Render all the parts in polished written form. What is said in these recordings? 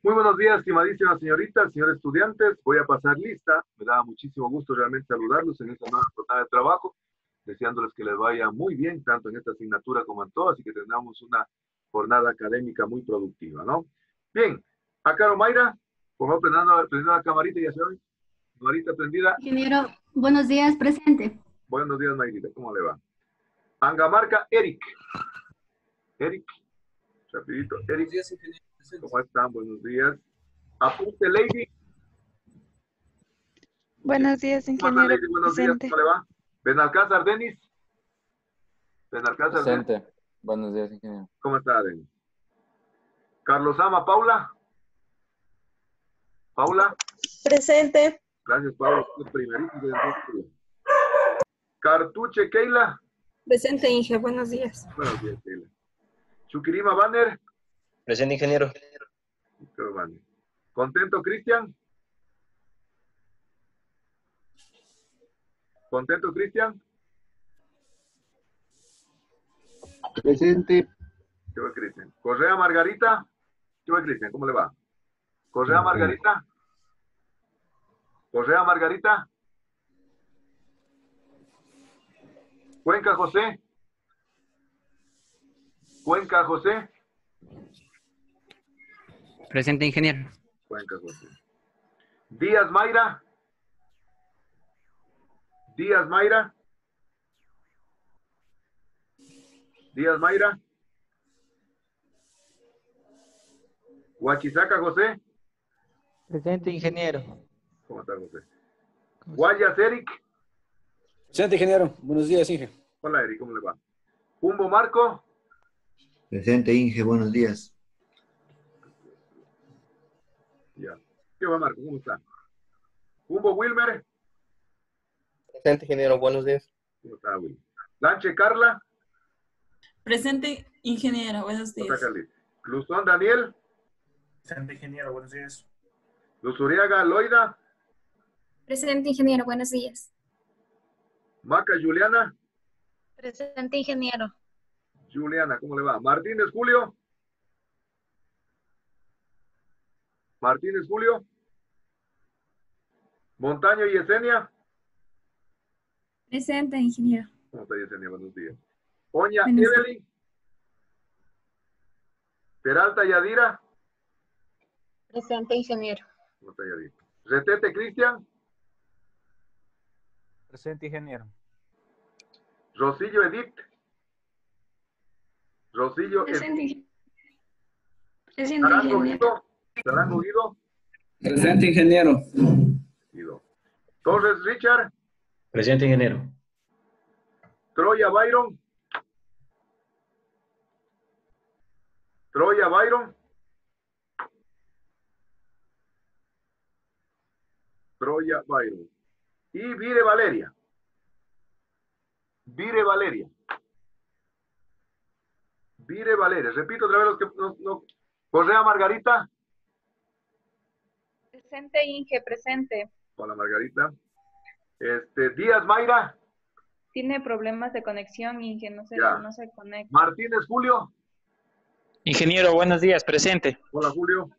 Muy buenos días, estimadísimas señoritas, señores estudiantes. Voy a pasar lista. Me da muchísimo gusto realmente saludarlos en esta nueva jornada de trabajo, deseándoles que les vaya muy bien, tanto en esta asignatura como en todas, y que tengamos una jornada académica muy productiva, ¿no? Bien, acá Mayra, por favor, prendiendo la camarita, ya se oye. Camarita prendida. Ingeniero, buenos días, presente. Buenos días, Mayrita, ¿cómo le va? Angamarca, Eric. Eric, rapidito. Eric, Buenos días, ingeniero. ¿cómo están? Buenos días. Apunte, Lady. Buenos días, ingeniero. Lady? Buenos días, ¿cómo le va? Benalcázar, Denis. Benalcázar, Presente. Denis. Buenos días, ingeniero. ¿Cómo está, Denis? Carlos Ama, Paula. Paula. Presente. Gracias, Paula. Primerito. Cartuche, Keila. Presente, Inge. Buenos días. Buenos días, Keila. Chukirima, Banner. Presente, ingeniero. ¿Contento, Cristian? ¿Contento, Cristian? Presente. ¿Qué va, Cristian? Correa, Margarita. ¿Qué va, Cristian? ¿Cómo le va? Correa, Margarita. Correa, Margarita. Cuenca, José. Cuenca, José. Presente, ingeniero. Cuenca, José. Díaz, Mayra. Díaz, Mayra. Díaz, Mayra. Huachizaca, José. Presente, ingeniero. ¿Cómo está, José? Guayas, Eric. Presente, ingeniero. Buenos días, Inge. Hola, Eric, ¿cómo le va? Humbo, Marco. Presente, Inge, buenos días. Ya. ¿Qué va, Marco? ¿Cómo está? Humbo, Wilmer. Presente, ingeniero. Buenos días. ¿Cómo está, Wilmer? Lanche, Carla. Presente, ingeniero. Buenos ¿Cómo días. está, Carly? Luzón, Daniel. Presente, ingeniero. Buenos días. Luzuriaga, Loida. Presente, ingeniero. Buenos días. Maca, Juliana. Presente, ingeniero. Juliana, ¿cómo le va? Martínez, Julio. Martínez, Julio. Montaño, Yesenia. Presente, ingeniero. ¿Cómo está, Yesenia? Buenos días. Oña, Buenos días. Evelyn. Peralta, Yadira. Presente, ingeniero. ¿Cómo está, Yadira? Retete, Cristian. Presente, ingeniero. Rosillo, Edith. Rosillo, Presente, presente, Tarango, ingeniero. Guido. Tarango, Guido. Presente, ingeniero. Guido. Torres, Richard. Presente, ingeniero. Troya, Byron. Troya, Byron. Troya, Byron. Y Vire, Valeria. Vire, Valeria. Vire, Valeria. Repito otra vez los que no. Correa, Margarita. Presente, Inge, presente. Hola, Margarita. Díaz, Mayra. Tiene problemas de conexión, Inge, no Ya. no se conecta. Martínez, Julio. Ingeniero, buenos días, presente. Hola, Julio.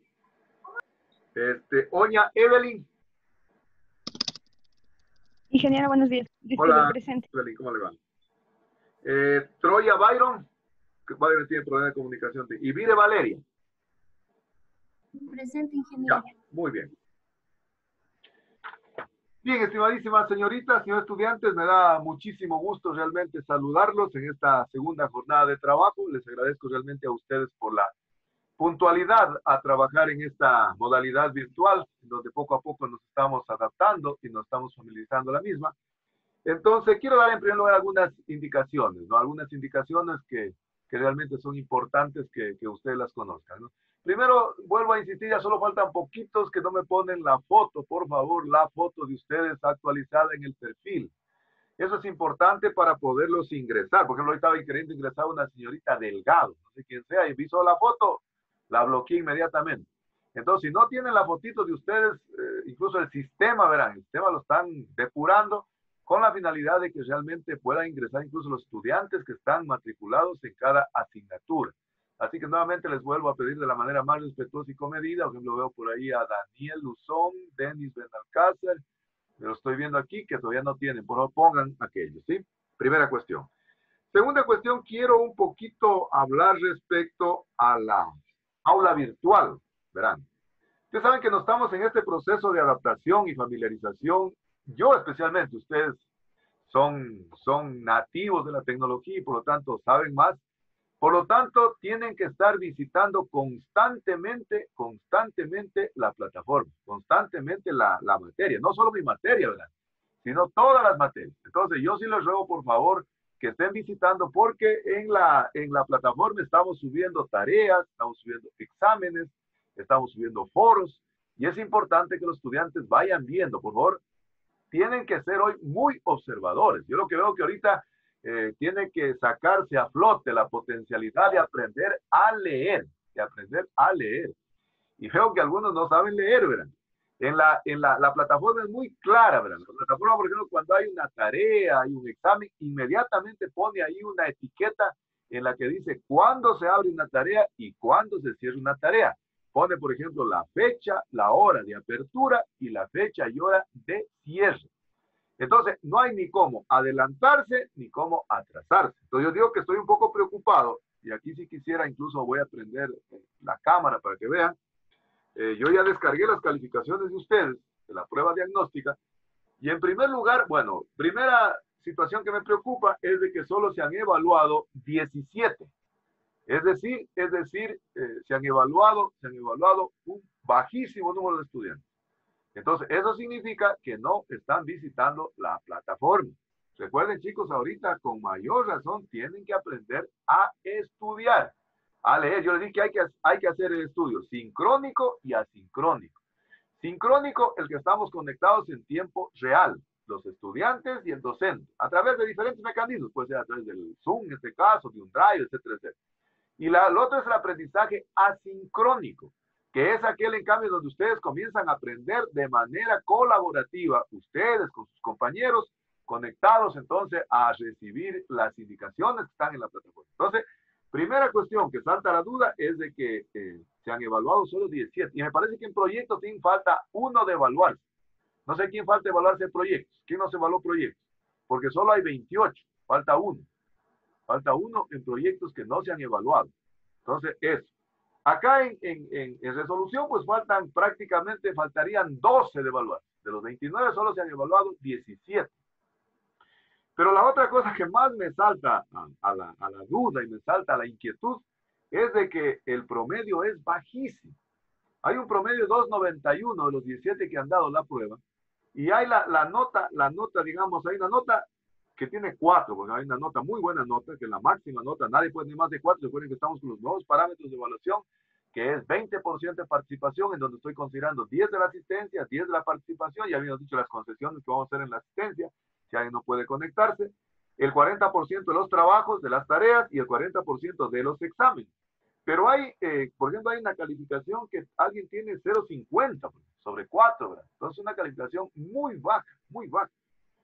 Oña, Evelyn. Ingeniero, buenos días. Hola, Presente. Evelyn, ¿cómo le va? Troya, Byron. Que Byron tiene problemas de comunicación. Y Vire, Valeria. Presente, ingeniero. Ya, muy bien. Bien, estimadísimas señoritas, señores estudiantes, me da muchísimo gusto realmente saludarlos en esta segunda jornada de trabajo. Les agradezco realmente a ustedes por la puntualidad a trabajar en esta modalidad virtual, donde poco a poco nos estamos adaptando y nos estamos familiarizando a la misma. Entonces, quiero dar en primer lugar algunas indicaciones, ¿no? Algunas indicaciones que realmente son importantes que ustedes las conozcan, ¿no? Primero, vuelvo a insistir, ya solo faltan poquitos que no me ponen la foto, por favor, la foto de ustedes actualizada en el perfil. Eso es importante para poderlos ingresar. Por ejemplo, hoy estaba queriendo ingresar a una señorita Delgado, no sé quién sea, y vi solo la foto, la bloqueé inmediatamente. Entonces, si no tienen la fotito de ustedes, incluso el sistema, verán, el sistema lo están depurando con la finalidad de que realmente puedan ingresar incluso los estudiantes que están matriculados en cada asignatura. Así que nuevamente les vuelvo a pedir de la manera más respetuosa y comedida. Por ejemplo, veo por ahí a Daniel Luzón, Denis Benalcázar, me lo estoy viendo aquí, que todavía no tienen. Por favor, pongan aquellos, ¿sí? Primera cuestión. Segunda cuestión, quiero un poquito hablar respecto a la aula virtual, verán. Ustedes saben que no estamos en este proceso de adaptación y familiarización. Yo especialmente, ustedes son nativos de la tecnología y por lo tanto saben más. Por lo tanto, tienen que estar visitando constantemente la plataforma, constantemente la materia. No solo mi materia, ¿verdad? Sino todas las materias. Entonces, yo sí les ruego, por favor, que estén visitando porque en la plataforma estamos subiendo tareas, estamos subiendo exámenes, estamos subiendo foros y es importante que los estudiantes vayan viendo, por favor. Tienen que ser hoy muy observadores. Yo lo que veo que ahorita tiene que sacarse a flote la potencialidad de aprender a leer, Y veo que algunos no saben leer, ¿verdad? La plataforma es muy clara, ¿verdad? La plataforma, por ejemplo, cuando hay una tarea, hay un examen, inmediatamente pone ahí una etiqueta en la que dice cuándo se abre una tarea y cuándo se cierra una tarea. Pone, por ejemplo, la fecha, la hora de apertura y la fecha y hora de cierre. Entonces, no hay ni cómo adelantarse ni cómo atrasarse. Entonces, yo digo que estoy un poco preocupado, y aquí si quisiera, incluso voy a prender la cámara para que vean. Yo ya descargué las calificaciones de ustedes, de la prueba diagnóstica, y en primer lugar, bueno, primera situación que me preocupa es de que solo se han evaluado 17. Es decir, se han evaluado un bajísimo número de estudiantes. Entonces, eso significa que no están visitando la plataforma. Recuerden, chicos, ahorita con mayor razón tienen que aprender a estudiar, a leer. Yo les dije que hay que hacer el estudio sincrónico y asincrónico. Sincrónico, el que estamos conectados en tiempo real, los estudiantes y el docente, a través de diferentes mecanismos, puede ser a través del Zoom, en este caso, de un Drive, etcétera, etcétera. Y lo otro es el aprendizaje asincrónico, que es aquel, en cambio, donde ustedes comienzan a aprender de manera colaborativa, ustedes con sus compañeros, conectados entonces a recibir las indicaciones que están en la plataforma. Entonces, primera cuestión que salta la duda es de que se han evaluado solo 17. Y me parece que en proyectos tiene falta uno de evaluarse. No sé quién falta evaluarse en proyectos. ¿Quién no se evaluó proyectos? Porque solo hay 28. Falta uno. Falta uno en proyectos que no se han evaluado. Entonces, eso. Acá en resolución, pues faltarían 12 de evaluar. De los 29 solo se han evaluado 17. Pero la otra cosa que más me salta a la duda y me salta a la inquietud es de que el promedio es bajísimo. Hay un promedio de 2.91 de los 17 que han dado la prueba y hay la nota, digamos, hay una nota que tiene 4, porque hay una nota, muy buena nota, que es la máxima nota, nadie puede tener más de 4, recuerden que estamos con los nuevos parámetros de evaluación, que es 20% de participación, en donde estoy considerando 10 de la asistencia, 10 de la participación, ya habíamos dicho las concesiones que vamos a hacer en la asistencia, si alguien no puede conectarse, el 40% de los trabajos, de las tareas, y el 40% de los exámenes. Pero hay, por ejemplo, hay una calificación que alguien tiene 0.50 sobre 4, ¿verdad? Entonces, una calificación muy baja, muy baja.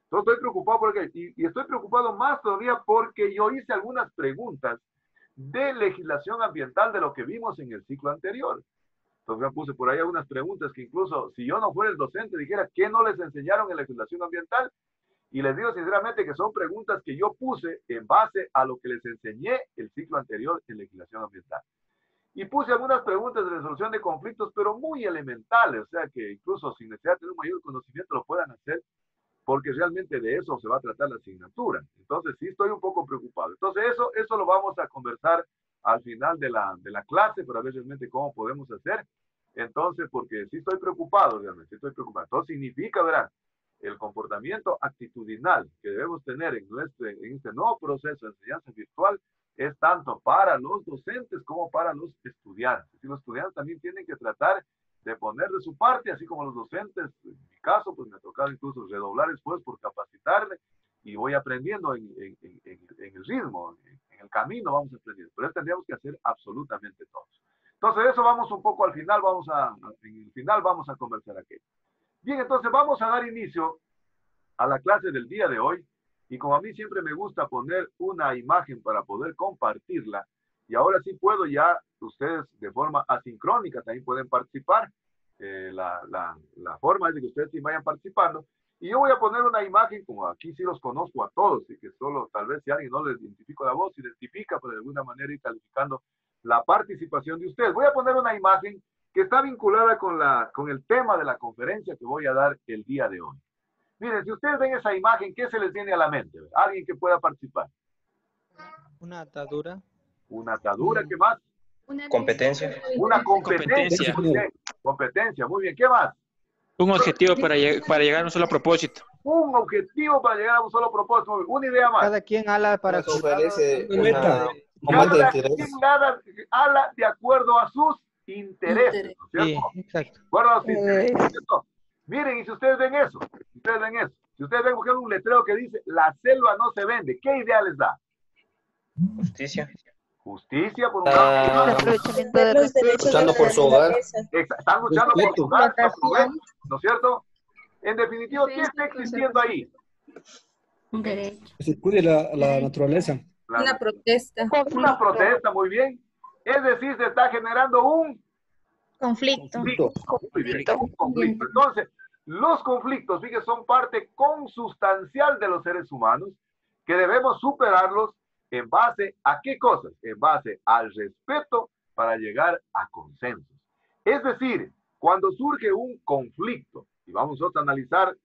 Entonces, estoy preocupado porque, y estoy preocupado más todavía porque yo hice algunas preguntas de legislación ambiental de lo que vimos en el ciclo anterior. Entonces, me puse por ahí algunas preguntas que incluso, si yo no fuera el docente, dijera, ¿qué no les enseñaron en legislación ambiental? Y les digo sinceramente que son preguntas que yo puse en base a lo que les enseñé el ciclo anterior en legislación ambiental. Y puse algunas preguntas de resolución de conflictos, pero muy elementales, o sea que incluso sin necesidad de tener un mayor conocimiento lo puedan hacer, porque realmente de eso se va a tratar la asignatura. Entonces sí estoy un poco preocupado. Entonces eso lo vamos a conversar al final de la clase para ver realmente cómo podemos hacer. Entonces, porque sí estoy preocupado realmente, sí estoy preocupado. Entonces significa, verán, el comportamiento actitudinal que debemos tener en este nuevo proceso de enseñanza virtual es tanto para los docentes como para los estudiantes. Y los estudiantes también tienen que tratar de poner de su parte, así como los docentes. En mi caso, pues me ha tocado incluso redoblar esfuerzos por capacitarme y voy aprendiendo en el ritmo, en el camino vamos aprendiendo. Pero eso tendríamos que hacer absolutamente todos. Entonces, eso vamos un poco al final, en el final vamos a conversar aquí. Bien, entonces vamos a dar inicio a la clase del día de hoy. Y como a mí siempre me gusta poner una imagen para poder compartirla, Y ahora sí puedo ya, ustedes de forma asincrónica también pueden participar. La forma es de que ustedes sí vayan participando. Y yo voy a poner una imagen, como aquí sí los conozco a todos, y que solo tal vez si alguien no les identifico la voz, identifica, pero de alguna manera ir calificando la participación de ustedes. Voy a poner una imagen que está vinculada con el tema de la conferencia que voy a dar el día de hoy. Miren, si ustedes ven esa imagen, ¿qué se les viene a la mente? Alguien que pueda participar. Una atadura. Una atadura, ¿qué más? Competencia. Una competencia. Muy bien. Competencia, muy bien. ¿Qué más? Un objetivo para llegar a un solo propósito. Un objetivo para llegar a un solo propósito. Una idea más. Cada quien ala para Una conferencia, meta. Cada quien ala de acuerdo a sus intereses, ¿no es Sí, cierto? exacto. De acuerdo a sus intereses, ¿cierto? Miren, y si ustedes ven eso, si ustedes ven, por ejemplo, un letrero que dice, la selva no se vende, ¿qué idea les da? Justicia. Justicia por un lado. Aprovechamiento de los derechos luchando de por la su hogar. naturaleza. Están luchando por su hogar, ¿no es cierto? En definitiva, ¿qué está existiendo ahí? Un derecho. Se cuide la naturaleza. Una protesta. Una protesta, muy bien. Es decir, se está generando un Conflicto. conflicto. Entonces, los conflictos, fíjense, son parte consustancial de los seres humanos que debemos superarlos en base a qué cosas? En base al respeto para llegar a consensos. Es decir, cuando surge un conflicto, y vamos nosotros a analizar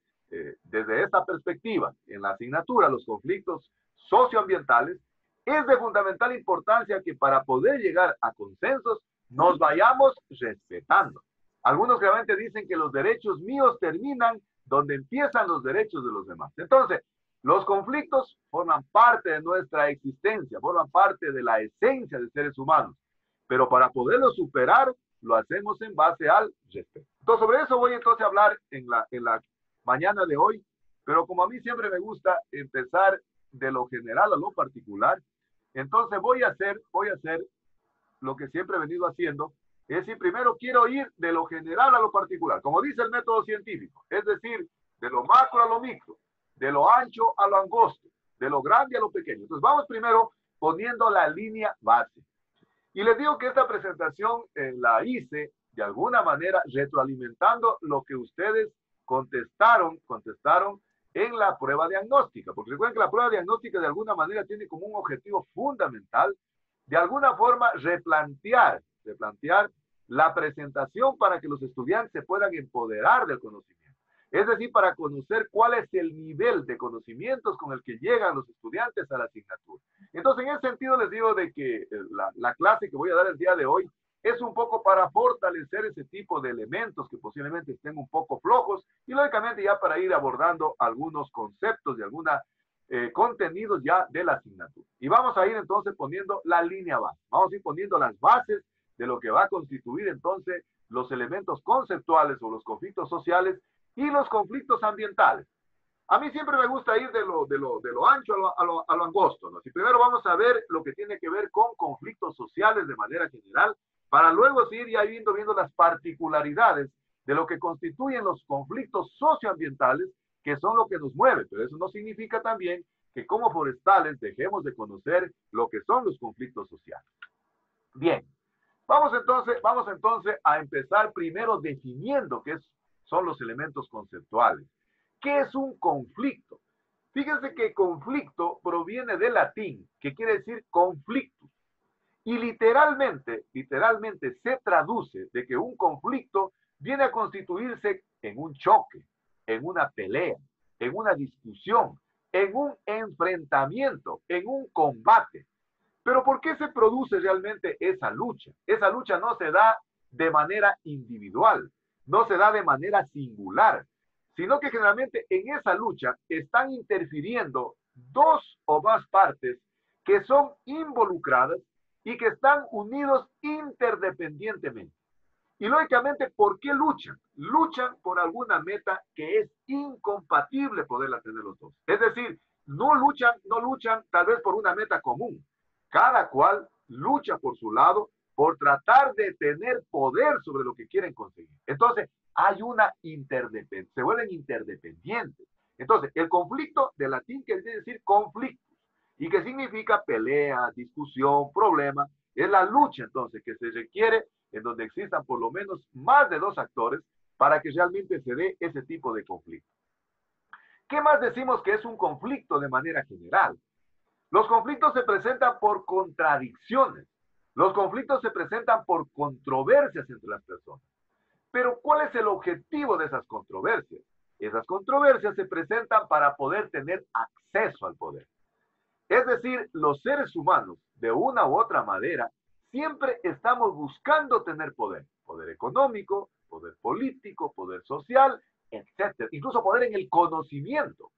desde esta perspectiva en la asignatura los conflictos socioambientales, es de fundamental importancia que para poder llegar a consensos nos vayamos respetando. Algunos claramente dicen que los derechos míos terminan donde empiezan los derechos de los demás. Entonces, los conflictos forman parte de nuestra existencia, forman parte de la esencia de seres humanos, pero para poderlos superar, lo hacemos en base al respeto. Entonces, sobre eso voy entonces a hablar en la mañana de hoy, pero como a mí siempre me gusta empezar de lo general a lo particular, entonces voy a hacer lo que siempre he venido haciendo, es decir, primero quiero ir de lo general a lo particular, como dice el método científico, es decir, de lo macro a lo micro, de lo ancho a lo angosto, de lo grande a lo pequeño. Entonces vamos primero poniendo la línea base. Y les digo que esta presentación la hice de alguna manera retroalimentando lo que ustedes contestaron en la prueba diagnóstica, porque recuerden que la prueba diagnóstica de alguna manera tiene como un objetivo fundamental de alguna forma replantear la presentación para que los estudiantes se puedan empoderar del conocimiento. Es decir, para conocer cuál es el nivel de conocimientos con el que llegan los estudiantes a la asignatura. Entonces, en ese sentido les digo de que la clase que voy a dar el día de hoy es un poco para fortalecer ese tipo de elementos que posiblemente estén un poco flojos y lógicamente ya para ir abordando algunos conceptos y algunos contenidos ya de la asignatura. Y vamos a ir entonces poniendo la línea base. Vamos a ir poniendo las bases de lo que va a constituir entonces los elementos conceptuales o los conflictos sociales y los conflictos ambientales. A mí siempre me gusta ir de lo ancho a lo angosto, ¿no? Si primero vamos a ver lo que tiene que ver con conflictos sociales de manera general, para luego seguir ya viendo las particularidades de lo que constituyen los conflictos socioambientales, que son lo que nos mueve. Pero eso no significa también que como forestales dejemos de conocer lo que son los conflictos sociales. Bien, vamos entonces a empezar primero definiendo qué son los elementos conceptuales. ¿Qué es un conflicto? Fíjense que conflicto proviene del latín, que quiere decir conflictus. Y literalmente se traduce de que un conflicto viene a constituirse en un choque, en una pelea, en una discusión, en un enfrentamiento, en un combate. Pero ¿por qué se produce realmente esa lucha? Esa lucha no se da de manera individual, no se da de manera singular, sino que generalmente en esa lucha están interfiriendo dos o más partes que son involucradas y que están unidos interdependientemente. Y lógicamente, ¿por qué luchan? Luchan por alguna meta que es incompatible poderla tener los dos. Es decir, no luchan tal vez por una meta común. Cada cual lucha por su lado por tratar de tener poder sobre lo que quieren conseguir. Entonces, hay una interdependencia, se vuelven interdependientes. Entonces, el conflicto de latín quiere decir conflictus, y que significa pelea, discusión, problema, Es la lucha entonces que se requiere en donde existan por lo menos más de dos actores para que realmente se dé ese tipo de conflicto. ¿Qué más decimos que es un conflicto de manera general? Los conflictos se presentan por contradicciones. Los conflictos se presentan por controversias entre las personas. Pero ¿cuál es el objetivo de esas controversias? Esas controversias se presentan para poder tener acceso al poder. Es decir, los seres humanos, de una u otra manera, siempre estamos buscando tener poder. Poder económico, poder político, poder social, etc. Incluso poder en el conocimiento.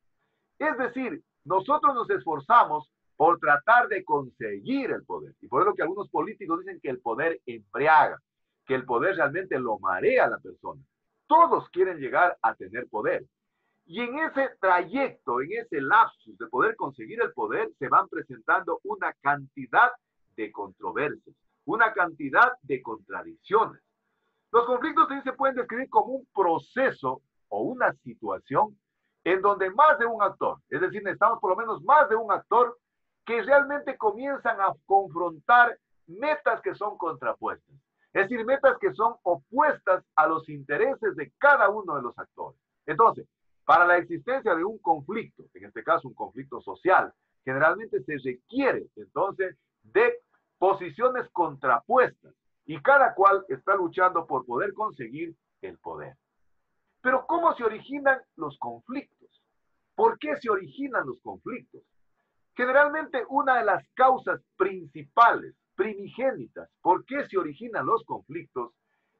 Es decir, nosotros nos esforzamos por tratar de conseguir el poder. Y por eso que algunos políticos dicen que el poder embriaga, que el poder realmente lo marea a la persona. Todos quieren llegar a tener poder. Y en ese trayecto, en ese lapsus de poder conseguir el poder, se van presentando una cantidad de controversias, una cantidad de contradicciones. Los conflictos también se pueden describir como un proceso o una situación en donde más de un actor, es decir, necesitamos por lo menos más de un actor que realmente comienzan a confrontar metas que son contrapuestas. Es decir, metas que son opuestas a los intereses de cada uno de los actores. Entonces, para la existencia de un conflicto, en este caso un conflicto social, generalmente se requiere entonces de posiciones contrapuestas y cada cual está luchando por poder conseguir el poder. Pero ¿cómo se originan los conflictos? ¿Por qué se originan los conflictos? Generalmente una de las causas principales, primigénitas, por qué se originan los conflictos,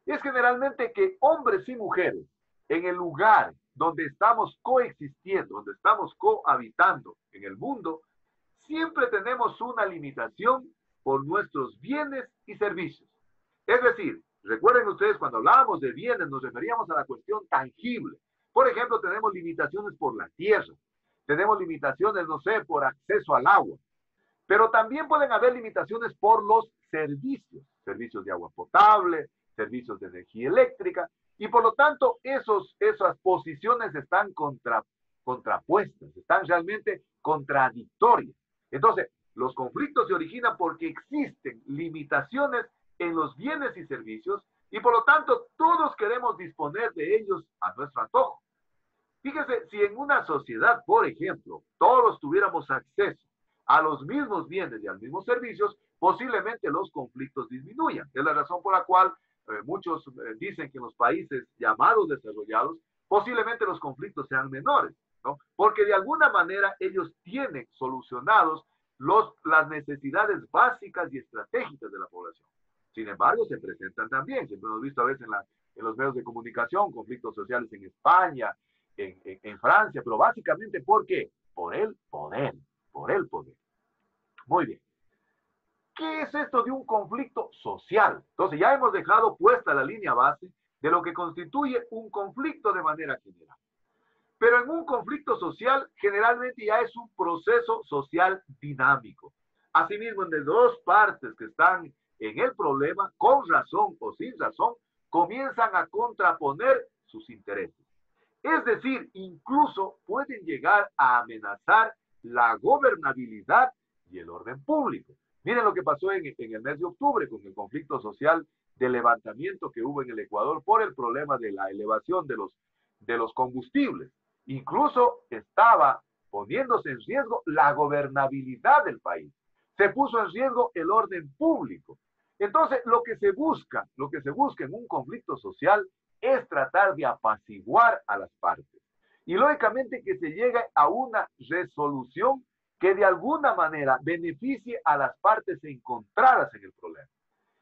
es generalmente que hombres y mujeres, en el lugar donde estamos coexistiendo, donde estamos cohabitando en el mundo, siempre tenemos una limitación por nuestros bienes y servicios. Es decir, recuerden ustedes, cuando hablábamos de bienes, nos referíamos a la cuestión tangible. Por ejemplo, tenemos limitaciones por la tierra, tenemos limitaciones, no sé, por acceso al agua, pero también pueden haber limitaciones por los servicios, servicios de agua potable, servicios de energía eléctrica, y por lo tanto esas posiciones están contrapuestas, están realmente contradictorias. Entonces, los conflictos se originan porque existen limitaciones en los bienes y servicios y por lo tanto todos queremos disponer de ellos a nuestro antojo. Fíjese, si en una sociedad, por ejemplo, todos tuviéramos acceso a los mismos bienes y a los mismos servicios, posiblemente los conflictos disminuyan. Es la razón por la cual muchos dicen que en los países llamados desarrollados, posiblemente los conflictos sean menores, ¿no? Porque de alguna manera ellos tienen solucionados las necesidades básicas y estratégicas de la población. Sin embargo, se presentan también, siempre hemos visto a veces en los medios de comunicación, conflictos sociales en España, en Francia, pero básicamente, ¿por qué? Por el poder, por el poder. Muy bien. ¿Qué es esto de un conflicto social? Entonces ya hemos dejado puesta la línea base de lo que constituye un conflicto de manera general. Pero en un conflicto social generalmente ya es un proceso social dinámico. Asimismo, de dos partes que están en el problema, con razón o sin razón, comienzan a contraponer sus intereses. Es decir, incluso pueden llegar a amenazar la gobernabilidad y el orden público. Miren lo que pasó en el mes de octubre con el conflicto social de levantamiento que hubo en el Ecuador por el problema de la elevación de los combustibles. Incluso estaba poniéndose en riesgo la gobernabilidad del país. Se puso en riesgo el orden público. Entonces, lo que se busca en un conflicto social es tratar de apaciguar a las partes. Y lógicamente que se llegue a una resolución que de alguna manera beneficie a las partes encontradas en el problema.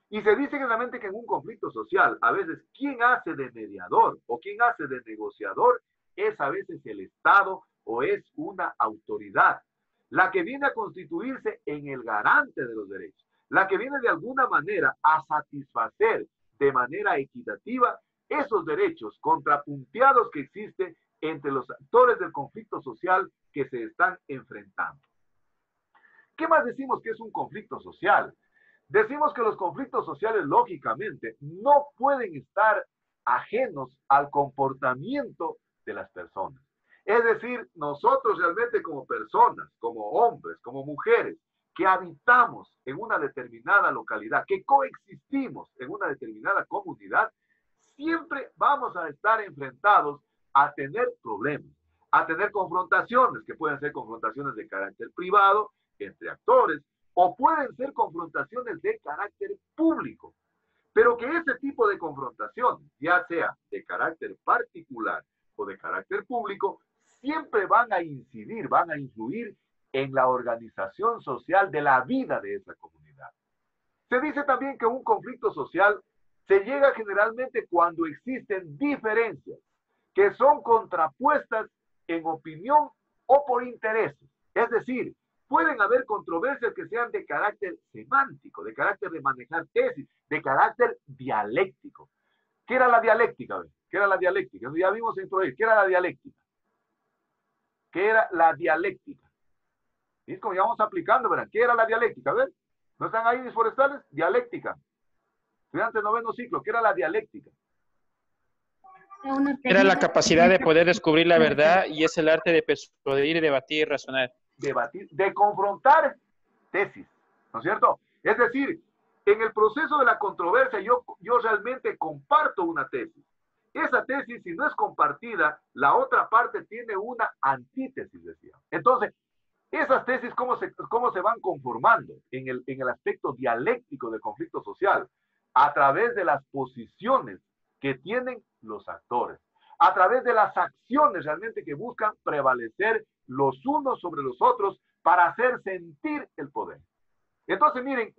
Y se dice claramente que en un conflicto social, a veces, quien hace de mediador o quien hace de negociador es a veces el Estado o es una autoridad, la que viene a constituirse en el garante de los derechos, la que viene de alguna manera a satisfacer de manera equitativa esos derechos contrapunteados que existen entre los actores del conflicto social que se están enfrentando. ¿Qué más decimos que es un conflicto social? Decimos que los conflictos sociales, lógicamente, no pueden estar ajenos al comportamiento de las personas. Es decir, nosotros realmente como personas, como hombres, como mujeres, que habitamos en una determinada localidad, que coexistimos en una determinada comunidad, siempre vamos a estar enfrentados a tener problemas, a tener confrontaciones, que pueden ser confrontaciones de carácter privado entre actores, o pueden ser confrontaciones de carácter público. Pero que ese tipo de confrontación, ya sea de carácter particular o de carácter público, siempre van a incidir, van a influir en la organización social de la vida de esa comunidad. Se dice también que un conflicto social se llega generalmente cuando existen diferencias que son contrapuestas en opinión o por intereses. Es decir, pueden haber controversias que sean de carácter semántico, de carácter de manejar tesis, de carácter dialéctico. ¿Qué era la dialéctica? ¿Qué era la dialéctica? Ya vimos en introducir. ¿Qué era la dialéctica? ¿Qué era la dialéctica? Y es como ya vamos aplicando, ¿verdad? ¿Qué era la dialéctica? A ver, ¿no están ahí mis forestales? Dialéctica. Estudiantes noveno ciclo, ¿qué era la dialéctica? Era la capacidad de poder descubrir la verdad y es el arte de persuadir, debatir y razonar. Debatir, de confrontar tesis, ¿no es cierto? Es decir, en el proceso de la controversia yo realmente comparto una tesis. Esa tesis, si no es compartida, la otra parte tiene una antítesis, decía. Entonces, esas tesis, ¿cómo se van conformando en el aspecto dialéctico del conflicto social? A través de las posiciones que tienen los actores, a través de las acciones realmente que buscan prevalecer los unos sobre los otros para hacer sentir el poder. Entonces, miren,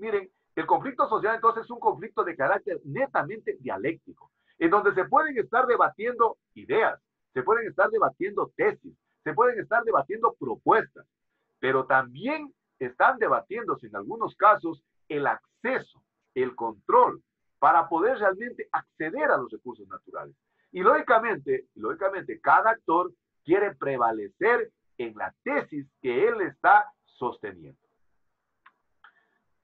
el conflicto social entonces es un conflicto de carácter netamente dialéctico, en donde se pueden estar debatiendo ideas, se pueden estar debatiendo tesis, se pueden estar debatiendo propuestas, pero también están debatiéndose en algunos casos el acceso, el control, para poder realmente acceder a los recursos naturales. Y lógicamente, cada actor quiere prevalecer en la tesis que él está sosteniendo.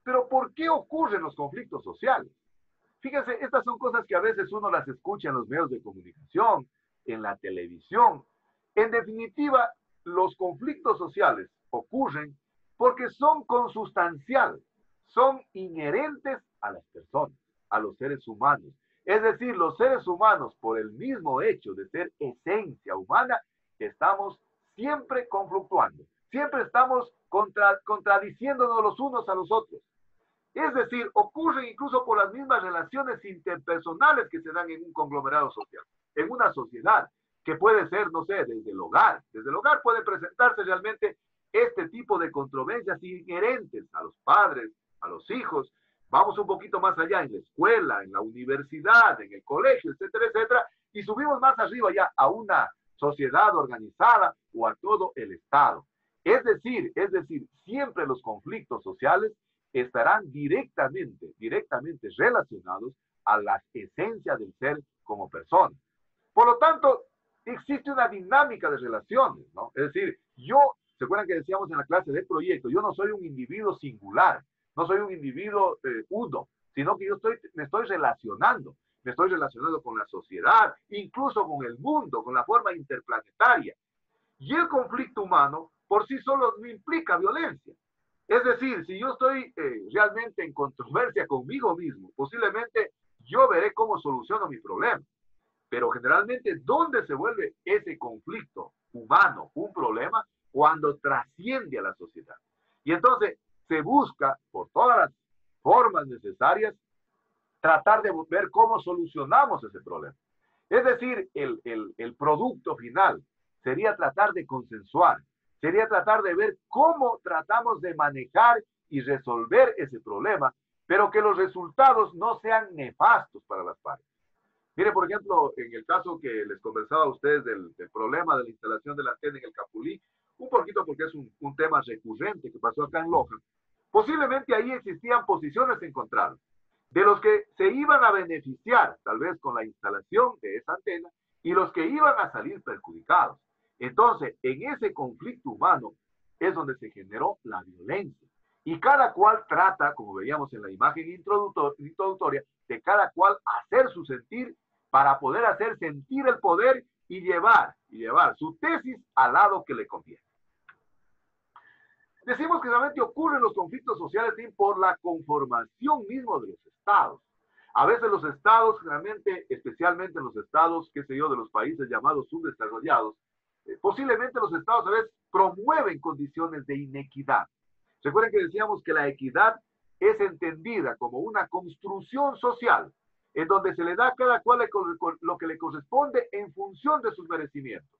Pero ¿por qué ocurren los conflictos sociales? Fíjense, estas son cosas que a veces uno las escucha en los medios de comunicación, en la televisión. En definitiva, los conflictos sociales ocurren porque son consustanciales, son inherentes a las personas, a los seres humanos. Es decir, los seres humanos, por el mismo hecho de ser esencia humana, estamos siempre conflictuando, siempre estamos contradiciéndonos los unos a los otros. Es decir, ocurren incluso por las mismas relaciones interpersonales que se dan en un conglomerado social, en una sociedad, que puede ser, no sé, desde el hogar. Desde el hogar puede presentarse realmente este tipo de controversias inherentes a los padres, a los hijos. Vamos un poquito más allá, en la escuela, en la universidad, en el colegio, etcétera, etcétera, y subimos más arriba ya a una sociedad organizada o a todo el Estado. Es decir, siempre los conflictos sociales estarán directamente relacionados a la esencia del ser como persona. Por lo tanto, existe una dinámica de relaciones, ¿no? Es decir, ¿se acuerdan que decíamos en la clase de proyecto? Yo no soy un individuo singular, no soy un individuo uno, sino que me estoy relacionando con la sociedad, incluso con el mundo, con la forma interplanetaria. Y el conflicto humano por sí solo no implica violencia. Es decir, si yo estoy realmente en controversia conmigo mismo, posiblemente yo veré cómo soluciono mi problema. Pero generalmente, ¿dónde se vuelve ese conflicto humano un problema? Cuando trasciende a la sociedad. Y entonces se busca, por todas las formas necesarias, tratar de ver cómo solucionamos ese problema. Es decir, el producto final sería tratar de consensuar, sería tratar de ver cómo tratamos de manejar y resolver ese problema, pero que los resultados no sean nefastos para las partes. Mire, por ejemplo, en el caso que les conversaba a ustedes del problema de la instalación de la antena en el Capulí, un poquito porque es un tema recurrente que pasó acá en Loja, posiblemente ahí existían posiciones encontradas, de los que se iban a beneficiar, tal vez con la instalación de esa antena, y los que iban a salir perjudicados. Entonces, en ese conflicto humano es donde se generó la violencia. Y cada cual trata, como veíamos en la imagen introductoria, de cada cual hacer su sentir para poder hacer sentir el poder y llevar su tesis al lado que le conviene. Decimos que realmente ocurren los conflictos sociales por la conformación mismo de los estados. A veces los estados, realmente, especialmente en los estados, qué sé yo, de los países llamados subdesarrollados, posiblemente los estados a veces promueven condiciones de inequidad. Recuerden que decíamos que la equidad es entendida como una construcción social en donde se le da a cada cual lo que le corresponde en función de sus merecimientos.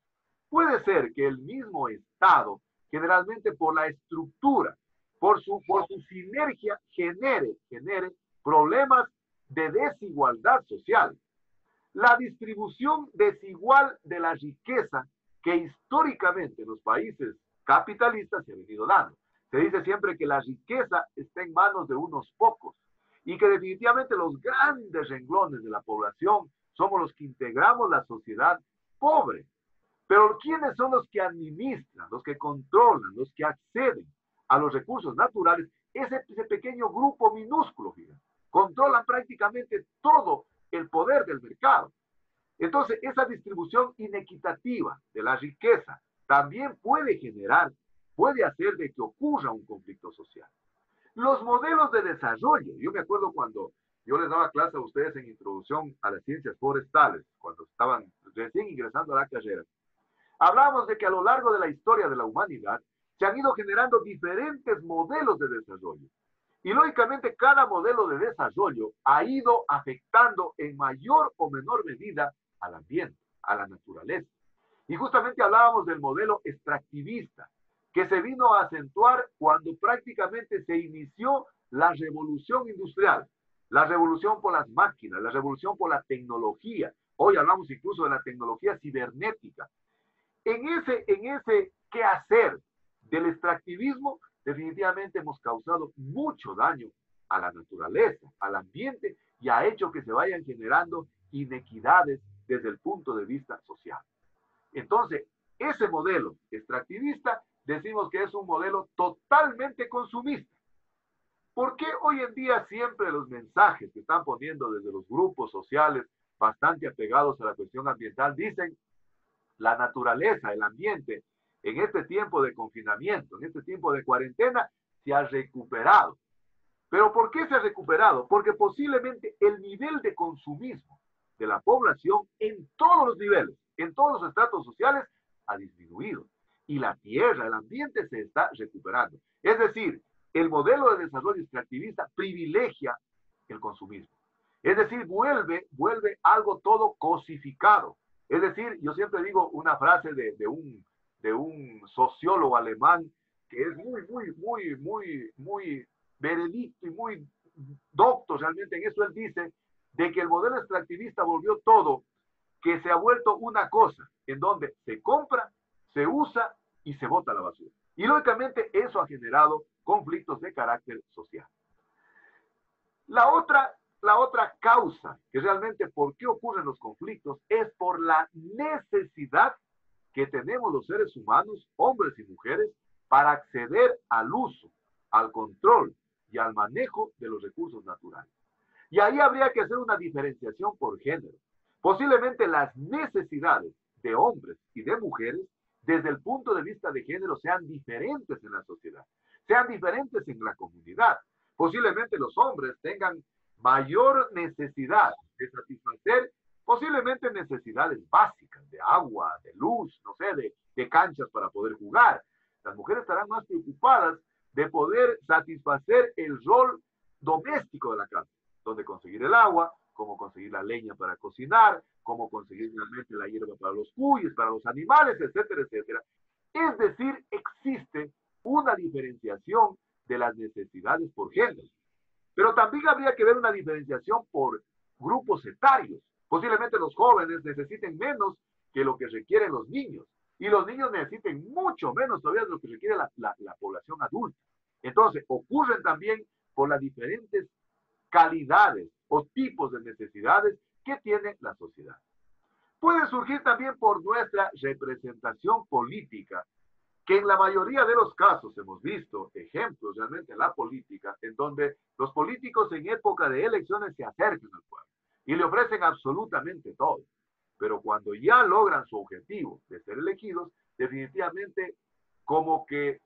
Puede ser que el mismo estado, generalmente por la estructura, por su sinergia, genere problemas de desigualdad social. La distribución desigual de la riqueza que históricamente en los países capitalistas se ha venido dando. Se dice siempre que la riqueza está en manos de unos pocos y que definitivamente los grandes renglones de la población somos los que integramos la sociedad pobre. Pero ¿quiénes son los que administran, los que controlan, los que acceden a los recursos naturales? Ese pequeño grupo minúsculo, fíjense, controlan prácticamente todo el poder del mercado. Entonces, esa distribución inequitativa de la riqueza también puede hacer de que ocurra un conflicto social. Los modelos de desarrollo, yo me acuerdo cuando yo les daba clase a ustedes en introducción a las ciencias forestales, cuando estaban recién ingresando a la carrera, hablábamos de que a lo largo de la historia de la humanidad se han ido generando diferentes modelos de desarrollo. Y lógicamente cada modelo de desarrollo ha ido afectando en mayor o menor medida al ambiente, a la naturaleza. Y justamente hablábamos del modelo extractivista, que se vino a acentuar cuando prácticamente se inició la revolución industrial, la revolución por las máquinas, la revolución por la tecnología. Hoy hablamos incluso de la tecnología cibernética. En ese quehacer del extractivismo, definitivamente hemos causado mucho daño a la naturaleza, al ambiente, y ha hecho que se vayan generando inequidades desde el punto de vista social. Entonces, ese modelo extractivista decimos que es un modelo totalmente consumista. ¿Por qué hoy en día siempre los mensajes que están poniendo desde los grupos sociales bastante apegados a la cuestión ambiental dicen la naturaleza, el ambiente, en este tiempo de confinamiento, en este tiempo de cuarentena, se ha recuperado? ¿Pero por qué se ha recuperado? Porque posiblemente el nivel de consumismo de la población en todos los niveles, en todos los estratos sociales, ha disminuido. Y la tierra, el ambiente se está recuperando. Es decir, el modelo de desarrollo extractivista privilegia el consumismo. Es decir, vuelve algo todo cosificado. Es decir, yo siempre digo una frase de un sociólogo alemán que es muy veredicto y muy docto realmente en eso. Él dice de que el modelo extractivista volvió todo, que se ha vuelto una cosa en donde se compra, se usa y se bota a la basura. Y lógicamente eso ha generado conflictos de carácter social. La otra causa que realmente por qué ocurren los conflictos es por la necesidad que tenemos los seres humanos, hombres y mujeres, para acceder al uso, al control y al manejo de los recursos naturales. Y ahí habría que hacer una diferenciación por género. Posiblemente las necesidades de hombres y de mujeres, desde el punto de vista de género, sean diferentes en la sociedad, sean diferentes en la comunidad. Posiblemente los hombres tengan mayor necesidad de satisfacer posiblemente necesidades básicas de agua, de luz, no sé, de canchas para poder jugar. Las mujeres estarán más preocupadas de poder satisfacer el rol doméstico de la casa, donde conseguir el agua, cómo conseguir la leña para cocinar, cómo conseguir realmente la hierba para los cuyes, para los animales, etcétera, etcétera. Es decir, existe una diferenciación de las necesidades por género. Pero también habría que ver una diferenciación por grupos etarios. Posiblemente los jóvenes necesiten menos que lo que requieren los niños. Y los niños necesiten mucho menos todavía de lo que requiere la población adulta. Entonces, ocurren también por las diferentes calidades o tipos de necesidades que tiene la sociedad. Puede surgir también por nuestra representación política, que en la mayoría de los casos hemos visto ejemplos realmente en la política, en donde los políticos en época de elecciones se acercan al pueblo y le ofrecen absolutamente todo. Pero cuando ya logran su objetivo de ser elegidos, definitivamente como que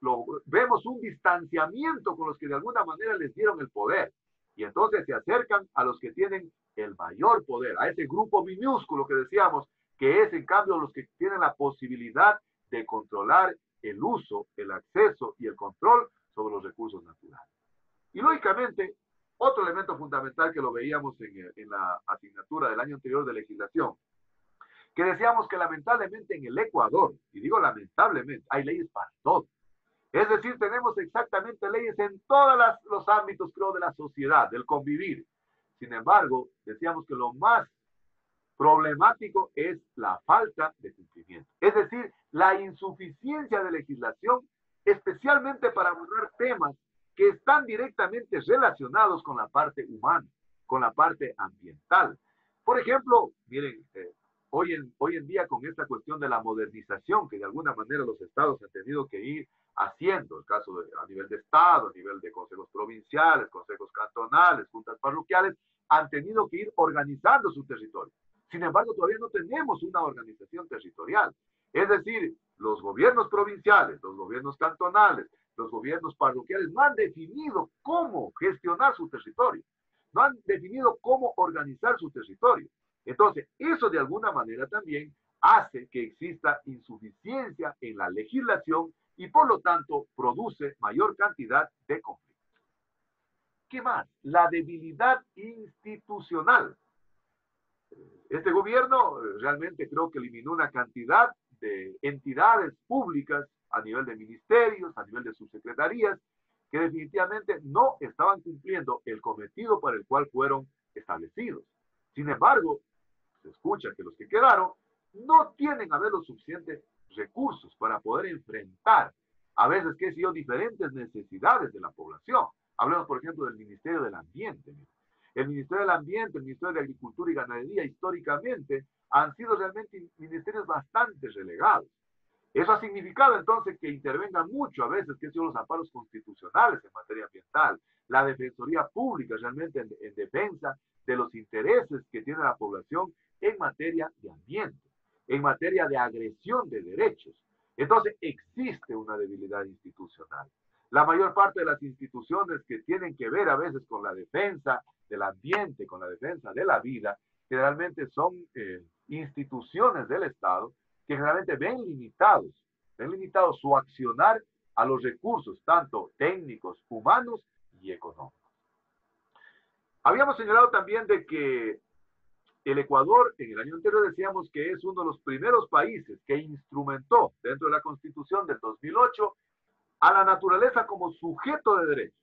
vemos un distanciamiento con los que de alguna manera les dieron el poder. Y entonces se acercan a los que tienen el mayor poder, a ese grupo minúsculo que decíamos, que es en cambio los que tienen la posibilidad de controlar el uso, el acceso y el control sobre los recursos naturales. Y lógicamente, otro elemento fundamental que lo veíamos en la asignatura del año anterior de legislación, que decíamos que lamentablemente en el Ecuador, y digo lamentablemente, hay leyes para todo. Es decir, tenemos exactamente leyes en todos los ámbitos, creo, de la sociedad, del convivir. Sin embargo, decíamos que lo más problemático es la falta de cumplimiento. Es decir, la insuficiencia de legislación, especialmente para abordar temas que están directamente relacionados con la parte humana, con la parte ambiental. Por ejemplo, miren, hoy en día con esta cuestión de la modernización que de alguna manera los estados han tenido que ir haciendo, el caso a nivel de estado, a nivel de consejos provinciales, consejos cantonales, juntas parroquiales, han tenido que ir organizando su territorio. Sin embargo, todavía no tenemos una organización territorial. Es decir, los gobiernos provinciales, los gobiernos cantonales, los gobiernos parroquiales no han definido cómo gestionar su territorio, no han definido cómo organizar su territorio. Entonces, eso de alguna manera también hace que exista insuficiencia en la legislación y por lo tanto produce mayor cantidad de conflictos. ¿Qué más? La debilidad institucional. Este gobierno realmente creo que eliminó una cantidad de entidades públicas a nivel de ministerios, a nivel de subsecretarías, que definitivamente no estaban cumpliendo el cometido para el cual fueron establecidos. Sin embargo, se escucha que los que quedaron no tienen a ver los suficientes recursos para poder enfrentar a veces, qué sé yo, diferentes necesidades de la población. Hablemos, por ejemplo, del Ministerio del Ambiente. El Ministerio del Ambiente, el Ministerio de Agricultura y Ganadería, históricamente, han sido realmente ministerios bastante relegados. Eso ha significado entonces que intervengan mucho a veces, que son los amparos constitucionales en materia ambiental, la Defensoría Pública realmente en defensa de los intereses que tiene la población en materia de ambiente, en materia de agresión de derechos. Entonces existe una debilidad institucional. La mayor parte de las instituciones que tienen que ver a veces con la defensa del ambiente, con la defensa de la vida, generalmente son instituciones del Estado que generalmente ven limitado su accionar a los recursos, tanto técnicos, humanos y económicos. Habíamos señalado también de que el Ecuador, en el año anterior decíamos que es uno de los primeros países que instrumentó dentro de la Constitución del 2008 a la naturaleza como sujeto de derecho.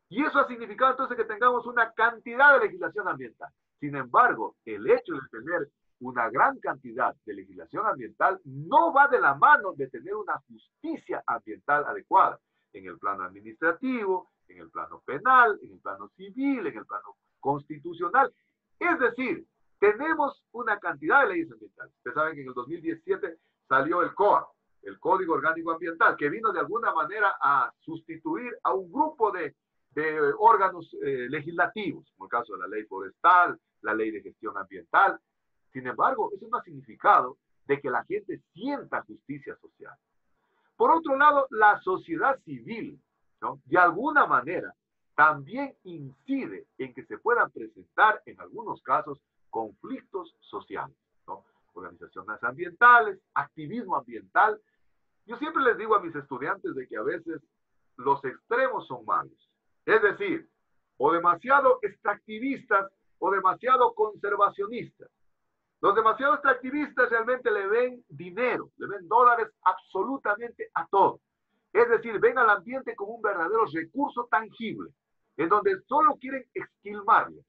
Y eso ha significado entonces que tengamos una cantidad de legislación ambiental. Sin embargo, el hecho de tener una gran cantidad de legislación ambiental no va de la mano de tener una justicia ambiental adecuada en el plano administrativo, en el plano penal, en el plano civil, en el plano constitucional. Es decir, tenemos una cantidad de leyes ambientales. Ustedes saben que en el 2017 salió el COA, el Código Orgánico Ambiental, que vino de alguna manera a sustituir a un grupo de órganos legislativos, como el caso de la ley forestal, la ley de gestión ambiental. Sin embargo, eso no ha significado de que la gente sienta justicia social. Por otro lado, la sociedad civil, ¿no?, de alguna manera también incide en que se puedan presentar en algunos casos conflictos sociales, ¿no? Organizaciones ambientales, activismo ambiental. Yo siempre les digo a mis estudiantes de que a veces los extremos son malos. Es decir, o demasiado extractivistas o demasiado conservacionistas. Los demasiado extractivistas realmente le ven dinero, le ven dólares absolutamente a todo. Es decir, ven al ambiente como un verdadero recurso tangible, en donde solo quieren esquilmarlo.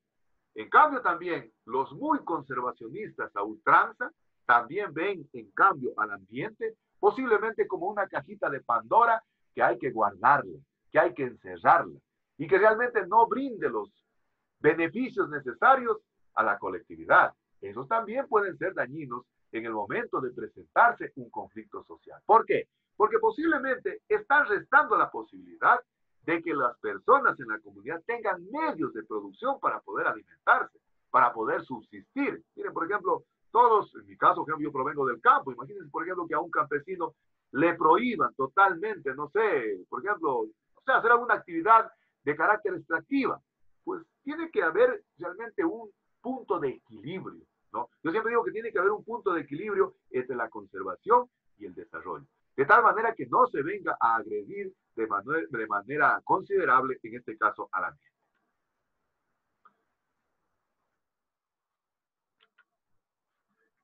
En cambio también, los muy conservacionistas a ultranza también ven en cambio al ambiente posiblemente como una cajita de Pandora que hay que guardarla, que hay que encerrarla y que realmente no brinde los beneficios necesarios a la colectividad. Esos también pueden ser dañinos en el momento de presentarse un conflicto social. ¿Por qué? Porque posiblemente están restando la posibilidad de que las personas en la comunidad tengan medios de producción para poder alimentarse, para poder subsistir. Miren, por ejemplo, todos, en mi caso, yo provengo del campo. Imagínense, por ejemplo, que a un campesino le prohíban totalmente, no sé, por ejemplo, o sea, hacer alguna actividad de carácter extractiva, pues tiene que haber realmente un punto de equilibrio, ¿no? Yo siempre digo que tiene que haber un punto de equilibrio entre la conservación y el desarrollo, de tal manera que no se venga a agredir de manera considerable, en este caso, al ambiente.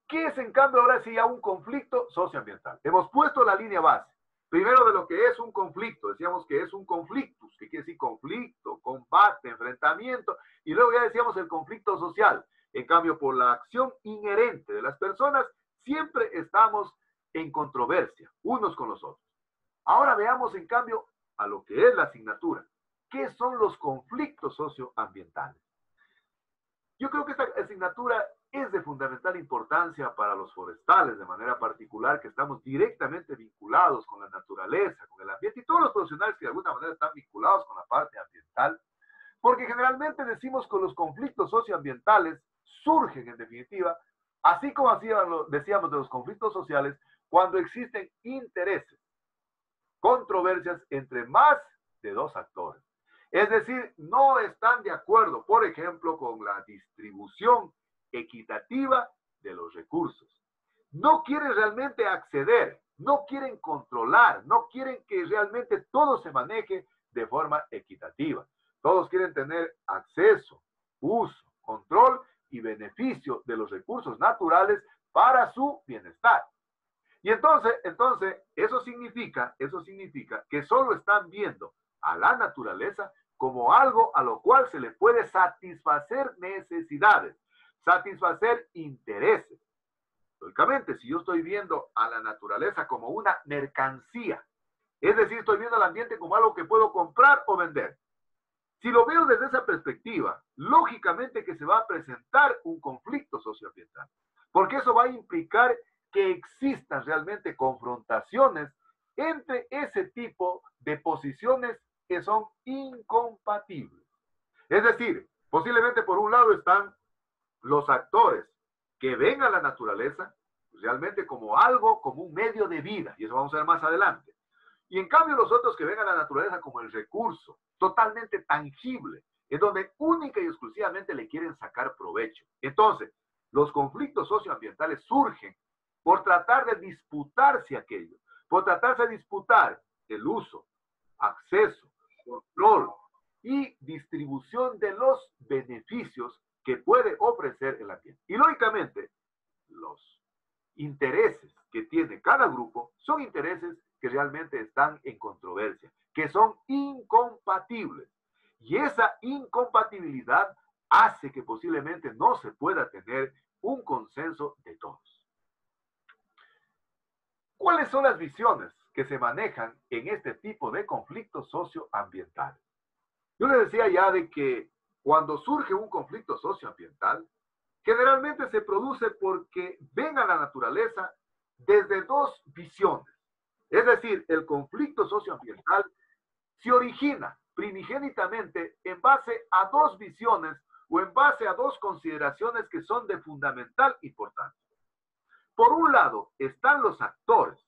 ¿Qué es, en cambio, ahora sí ya un conflicto socioambiental? Hemos puesto la línea base. Primero de lo que es un conflicto, decíamos que es un conflictus, que quiere decir conflicto, combate, enfrentamiento, y luego ya decíamos el conflicto social. En cambio, por la acción inherente de las personas, siempre estamos en controversia, unos con los otros. Ahora veamos, en cambio, a lo que es la asignatura. ¿Qué son los conflictos socioambientales? Yo creo que esta asignatura es de fundamental importancia para los forestales, de manera particular, que estamos directamente vinculados con la naturaleza, con el ambiente, y todos los profesionales que de alguna manera están vinculados con la parte ambiental, porque generalmente decimos que los conflictos socioambientales surgen, en definitiva, así como decíamos de los conflictos sociales, cuando existen intereses, controversias entre más de dos actores. Es decir, no están de acuerdo, por ejemplo, con la distribución equitativa de los recursos. No quieren realmente acceder, no quieren controlar, no quieren que realmente todo se maneje de forma equitativa. Todos quieren tener acceso, uso, control y beneficio de los recursos naturales para su bienestar. Y entonces eso significa que solo están viendo a la naturaleza como algo a lo cual se le puede satisfacer necesidades, satisfacer intereses. Lógicamente, si yo estoy viendo a la naturaleza como una mercancía, es decir, estoy viendo al ambiente como algo que puedo comprar o vender. Si lo veo desde esa perspectiva, lógicamente que se va a presentar un conflicto socioambiental, porque eso va a implicar que existan realmente confrontaciones entre ese tipo de posiciones que son incompatibles. Es decir, posiblemente por un lado están los actores que ven a la naturaleza realmente como algo, como un medio de vida, y eso vamos a ver más adelante. Y en cambio los otros que ven a la naturaleza como el recurso totalmente tangible, en donde única y exclusivamente le quieren sacar provecho. Entonces, los conflictos socioambientales surgen por tratar de disputarse aquello, por tratarse de disputar el uso, acceso, control y distribución de los beneficios que puede ofrecer el ambiente. Y lógicamente, los intereses que tiene cada grupo son intereses que realmente están en controversia, que son incompatibles. Y esa incompatibilidad hace que posiblemente no se pueda tener un consenso de todos. ¿Cuáles son las visiones que se manejan en este tipo de conflictos socioambientales? Yo les decía ya de que cuando surge un conflicto socioambiental, generalmente se produce porque ven a la naturaleza desde dos visiones. Es decir, el conflicto socioambiental se origina primigénitamente en base a dos visiones o en base a dos consideraciones que son de fundamental importancia. Por un lado, están los actores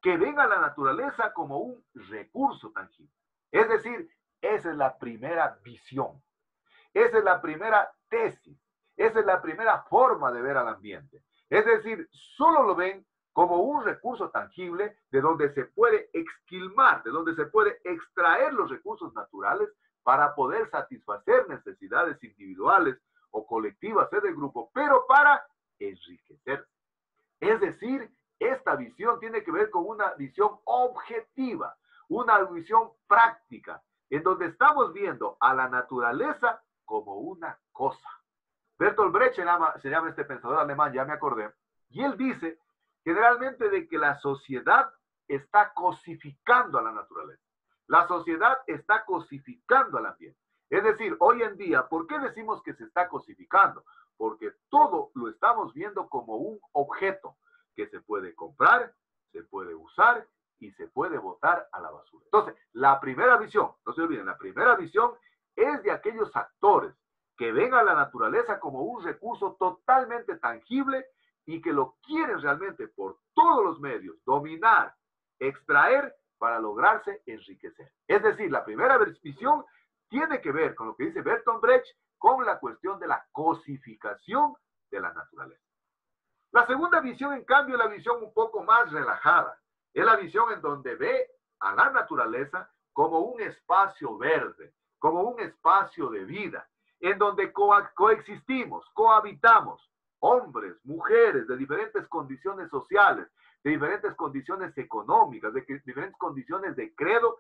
que ven a la naturaleza como un recurso tangible. Es decir, esa es la primera visión. Esa es la primera tesis. Esa es la primera forma de ver al ambiente. Es decir, solo lo ven como un recurso tangible de donde se puede exquilmar, de donde se puede extraer los recursos naturales para poder satisfacer necesidades individuales o colectivas del grupo, pero para enriquecerse. Es decir, esta visión tiene que ver con una visión objetiva, una visión práctica, en donde estamos viendo a la naturaleza como una cosa. Bertolt Brecht se llama este pensador alemán, ya me acordé, y él dice generalmente de que la sociedad está cosificando a la naturaleza. La sociedad está cosificando al ambiente. Es decir, hoy en día, ¿por qué decimos que se está cosificando? Porque todo lo estamos viendo como un objeto que se puede comprar, se puede usar y se puede botar a la basura. Entonces, la primera visión, no se olviden, la primera visión es de aquellos actores que ven a la naturaleza como un recurso totalmente tangible y que lo quieren realmente por todos los medios dominar, extraer para lograrse enriquecer. Es decir, la primera visión tiene que ver con lo que dice Bertolt Brecht, con la cuestión de la cosificación de la naturaleza. La segunda visión, en cambio, es la visión un poco más relajada. Es la visión en donde ve a la naturaleza como un espacio verde, como un espacio de vida, en donde coexistimos, cohabitamos, hombres, mujeres de diferentes condiciones sociales, de diferentes condiciones económicas, de diferentes condiciones de credo,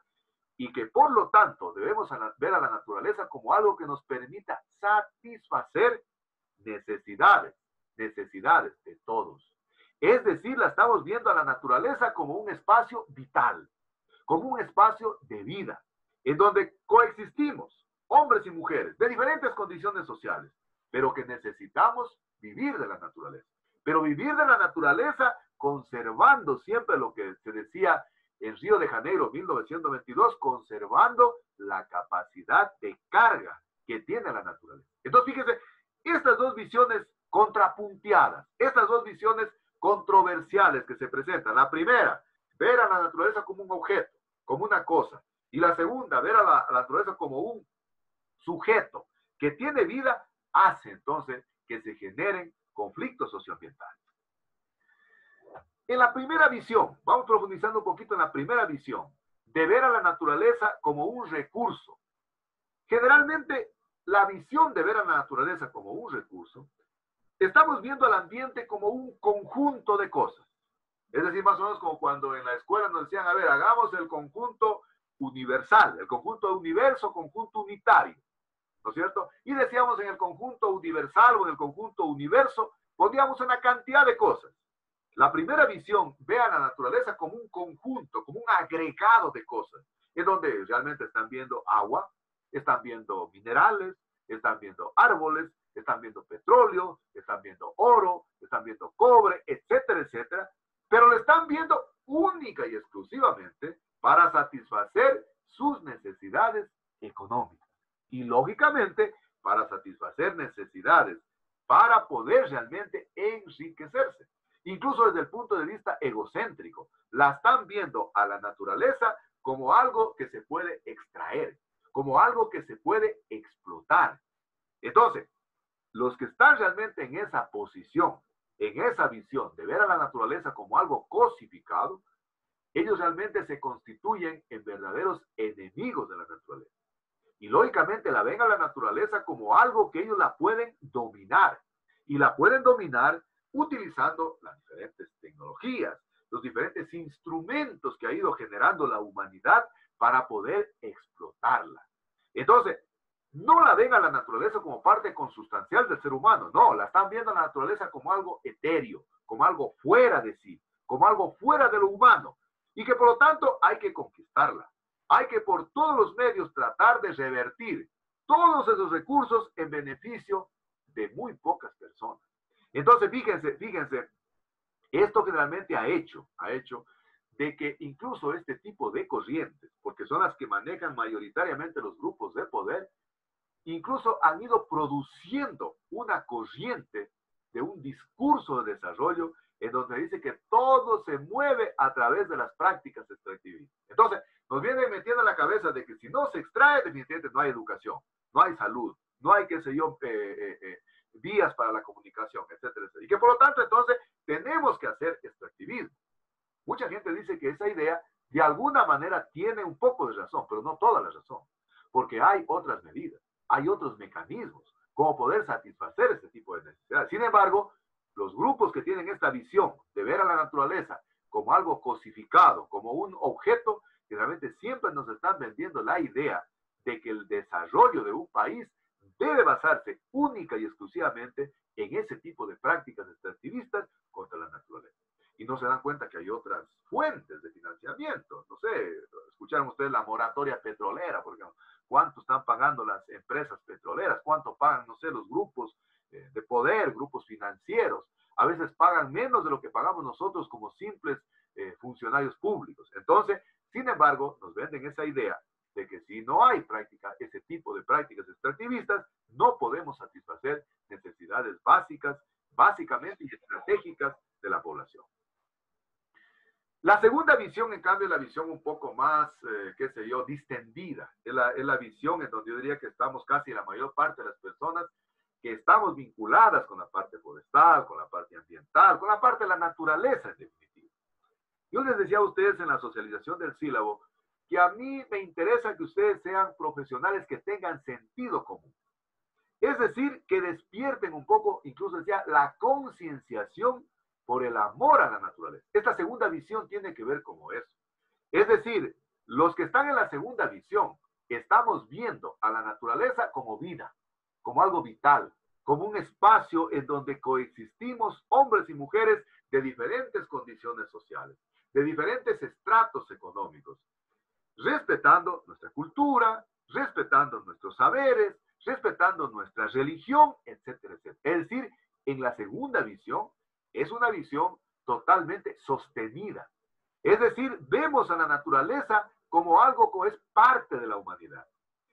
y que por lo tanto debemos ver a la naturaleza como algo que nos permita satisfacer necesidades de todos. Es decir, la estamos viendo a la naturaleza como un espacio vital, como un espacio de vida, en donde coexistimos, hombres y mujeres, de diferentes condiciones sociales, pero que necesitamos vivir de la naturaleza. Pero vivir de la naturaleza conservando siempre lo que se decía en Río de Janeiro, 1922, conservando la capacidad de carga que tiene la naturaleza. Entonces, fíjense, estas dos visiones contrapunteadas, estas dos visiones controversiales que se presentan. La primera, ver a la naturaleza como un objeto, como una cosa. Y la segunda, ver a la naturaleza como un sujeto que tiene vida, hace entonces que se generen conflictos socioambientales. En la primera visión, vamos profundizando un poquito en la primera visión, de ver a la naturaleza como un recurso. Generalmente, la visión de ver a la naturaleza como un recurso, estamos viendo al ambiente como un conjunto de cosas. Es decir, más o menos como cuando en la escuela nos decían, a ver, hagamos el conjunto universal, el conjunto de universo, conjunto unitario, ¿no es cierto? Y decíamos en el conjunto universal o en el conjunto universo, poníamos una cantidad de cosas. La primera visión ve a la naturaleza como un conjunto, como un agregado de cosas, en donde realmente están viendo agua, están viendo minerales, están viendo árboles, están viendo petróleo, están viendo oro, están viendo cobre, etcétera, etcétera, pero lo están viendo única y exclusivamente para satisfacer sus necesidades económicas. Y lógicamente, para satisfacer necesidades, para poder realmente enriquecerse. Incluso desde el punto de vista egocéntrico, la están viendo a la naturaleza como algo que se puede extraer, como algo que se puede explotar. Entonces, los que están realmente en esa posición, en esa visión de ver a la naturaleza como algo cosificado, ellos realmente se constituyen en verdaderos enemigos de la naturaleza. Y lógicamente la ven a la naturaleza como algo que ellos la pueden dominar. Y la pueden dominar utilizando las diferentes tecnologías, los diferentes instrumentos que ha ido generando la humanidad para poder explotarla. Entonces, no la ven a la naturaleza como parte consustancial del ser humano, no, la están viendo a la naturaleza como algo etéreo, como algo fuera de sí, como algo fuera de lo humano, y que por lo tanto hay que conquistarla. Hay que por todos los medios tratar de revertir todos esos recursos en beneficio de muy pocas personas. Entonces, fíjense, esto generalmente ha hecho de que incluso este tipo de corrientes, porque son las que manejan mayoritariamente los grupos de poder, incluso han ido produciendo una corriente de un discurso de desarrollo en donde dice que todo se mueve a través de las prácticas extractivistas. Entonces, nos viene metiendo en la cabeza de que si no se extrae, definitivamente no hay educación, no hay salud, no hay, qué sé yo, vías para la comunicación, etcétera, etcétera. Y que por lo tanto, entonces, tenemos que hacer extractivismo. Mucha gente dice que esa idea, de alguna manera, tiene un poco de razón, pero no toda la razón, porque hay otras medidas, hay otros mecanismos, como poder satisfacer este tipo de necesidades. Sin embargo, los grupos que tienen esta visión de ver a la naturaleza como algo cosificado, como un objeto, que realmente siempre nos están vendiendo la idea de que el desarrollo de un país debe basarse única y exclusivamente en ese tipo de prácticas extractivistas contra la naturaleza. Y no se dan cuenta que hay otras fuentes de financiamiento. No sé, escucharon ustedes la moratoria petrolera, por ejemplo. ¿Cuánto están pagando las empresas petroleras? ¿Cuánto pagan, no sé, los grupos de poder, grupos financieros? A veces pagan menos de lo que pagamos nosotros como simples funcionarios públicos. Entonces, sin embargo, nos venden esa idea de que si no hay ese tipo de prácticas extractivistas, no podemos satisfacer necesidades básicamente y estratégicas de la población. La segunda visión, en cambio, es la visión un poco más, qué sé yo, distendida. Es la visión en donde yo diría que estamos casi la mayor parte de las personas que estamos vinculadas con la parte forestal, con la parte ambiental, con la parte de la naturaleza, en definitiva. Yo les decía a ustedes en la socialización del sílabo que a mí me interesa que ustedes sean profesionales que tengan sentido común. Es decir, que despierten un poco, incluso decía, la concienciación por el amor a la naturaleza. Esta segunda visión tiene que ver con eso. Es decir, los que están en la segunda visión, estamos viendo a la naturaleza como vida, como algo vital, como un espacio en donde coexistimos hombres y mujeres de diferentes condiciones sociales, de diferentes estratos económicos, respetando nuestra cultura, respetando nuestros saberes, respetando nuestra religión, etcétera, etcétera. Es decir, en la segunda visión, es una visión totalmente sostenida. Es decir, vemos a la naturaleza como algo que es parte de la humanidad,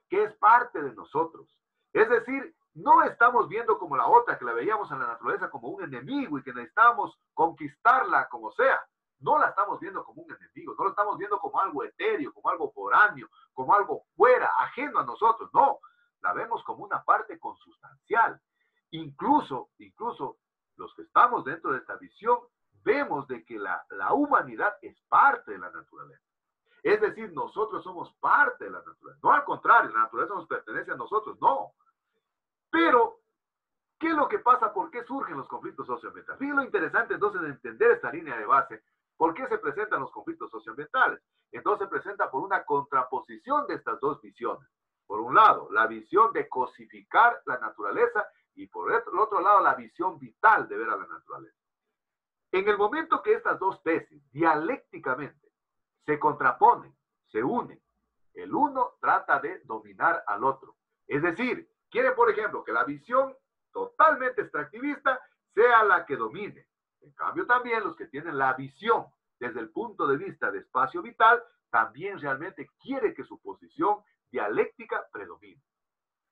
que es parte de nosotros. Es decir, no estamos viendo como la otra, que la veíamos a la naturaleza como un enemigo y que necesitamos conquistarla como sea. No la estamos viendo como un enemigo, no la estamos viendo como algo etéreo, como algo foráneo, como algo fuera, ajeno a nosotros. No, la vemos como una parte consustancial. Incluso los que estamos dentro de esta visión, vemos de que la humanidad es parte de la naturaleza. Es decir, nosotros somos parte de la naturaleza. No al contrario, la naturaleza nos pertenece a nosotros, no. Pero, ¿qué es lo que pasa? ¿Por qué surgen los conflictos socioambientales? Fíjense lo interesante entonces de entender esta línea de base. ¿Por qué se presentan los conflictos socioambientales? Entonces se presenta por una contraposición de estas dos visiones. Por un lado, la visión de cosificar la naturaleza y por el otro lado, la visión vital de ver a la naturaleza. En el momento que estas dos tesis dialécticamente se contraponen, se unen, el uno trata de dominar al otro. Es decir, quiere, por ejemplo, que la visión totalmente extractivista sea la que domine. En cambio, también los que tienen la visión desde el punto de vista de espacio vital, también realmente quiere que su posición dialéctica predomine.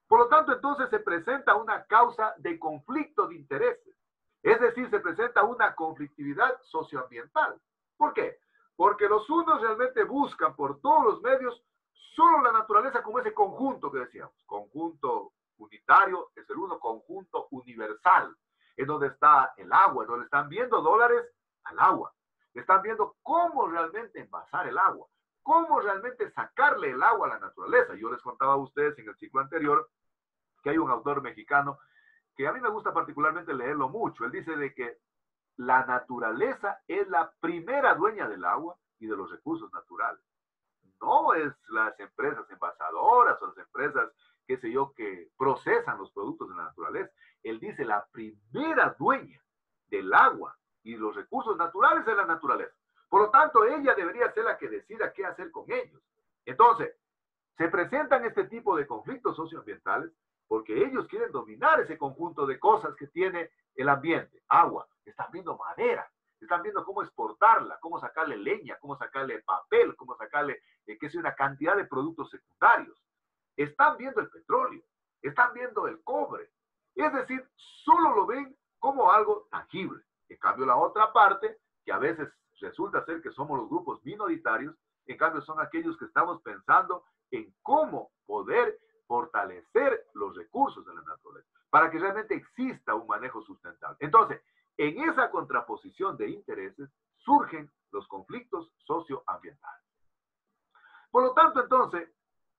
Por lo tanto, entonces se presenta una causa de conflicto de intereses. Es decir, se presenta una conflictividad socioambiental. ¿Por qué? Porque los unos realmente buscan por todos los medios solo la naturaleza como ese conjunto que decíamos. Conjunto unitario es el uno, conjunto universal. Es donde está el agua, donde están viendo dólares al agua. Están viendo cómo realmente envasar el agua. Cómo realmente sacarle el agua a la naturaleza. Yo les contaba a ustedes en el ciclo anterior que hay un autor mexicano que a mí me gusta particularmente leerlo mucho. Él dice de que la naturaleza es la primera dueña del agua y de los recursos naturales. No es las empresas envasadoras o las empresas, qué sé yo, que procesan los productos de la naturaleza. Él dice la primera dueña del agua y los recursos naturales es la naturaleza. Por lo tanto, ella debería ser la que decida qué hacer con ellos. Entonces, se presentan este tipo de conflictos socioambientales porque ellos quieren dominar ese conjunto de cosas que tiene el ambiente. Agua, están viendo madera, están viendo cómo exportarla, cómo sacarle leña, cómo sacarle papel, cómo sacarle, qué sé, una cantidad de productos secundarios. Están viendo el petróleo, están viendo el cobre. Es decir, solo lo ven como algo tangible. En cambio, la otra parte, que a veces resulta ser que somos los grupos minoritarios, en cambio son aquellos que estamos pensando en cómo poder fortalecer los recursos de la naturaleza, para que realmente exista un manejo sustentable. Entonces, en esa contraposición de intereses surgen los conflictos socioambientales. Por lo tanto, entonces,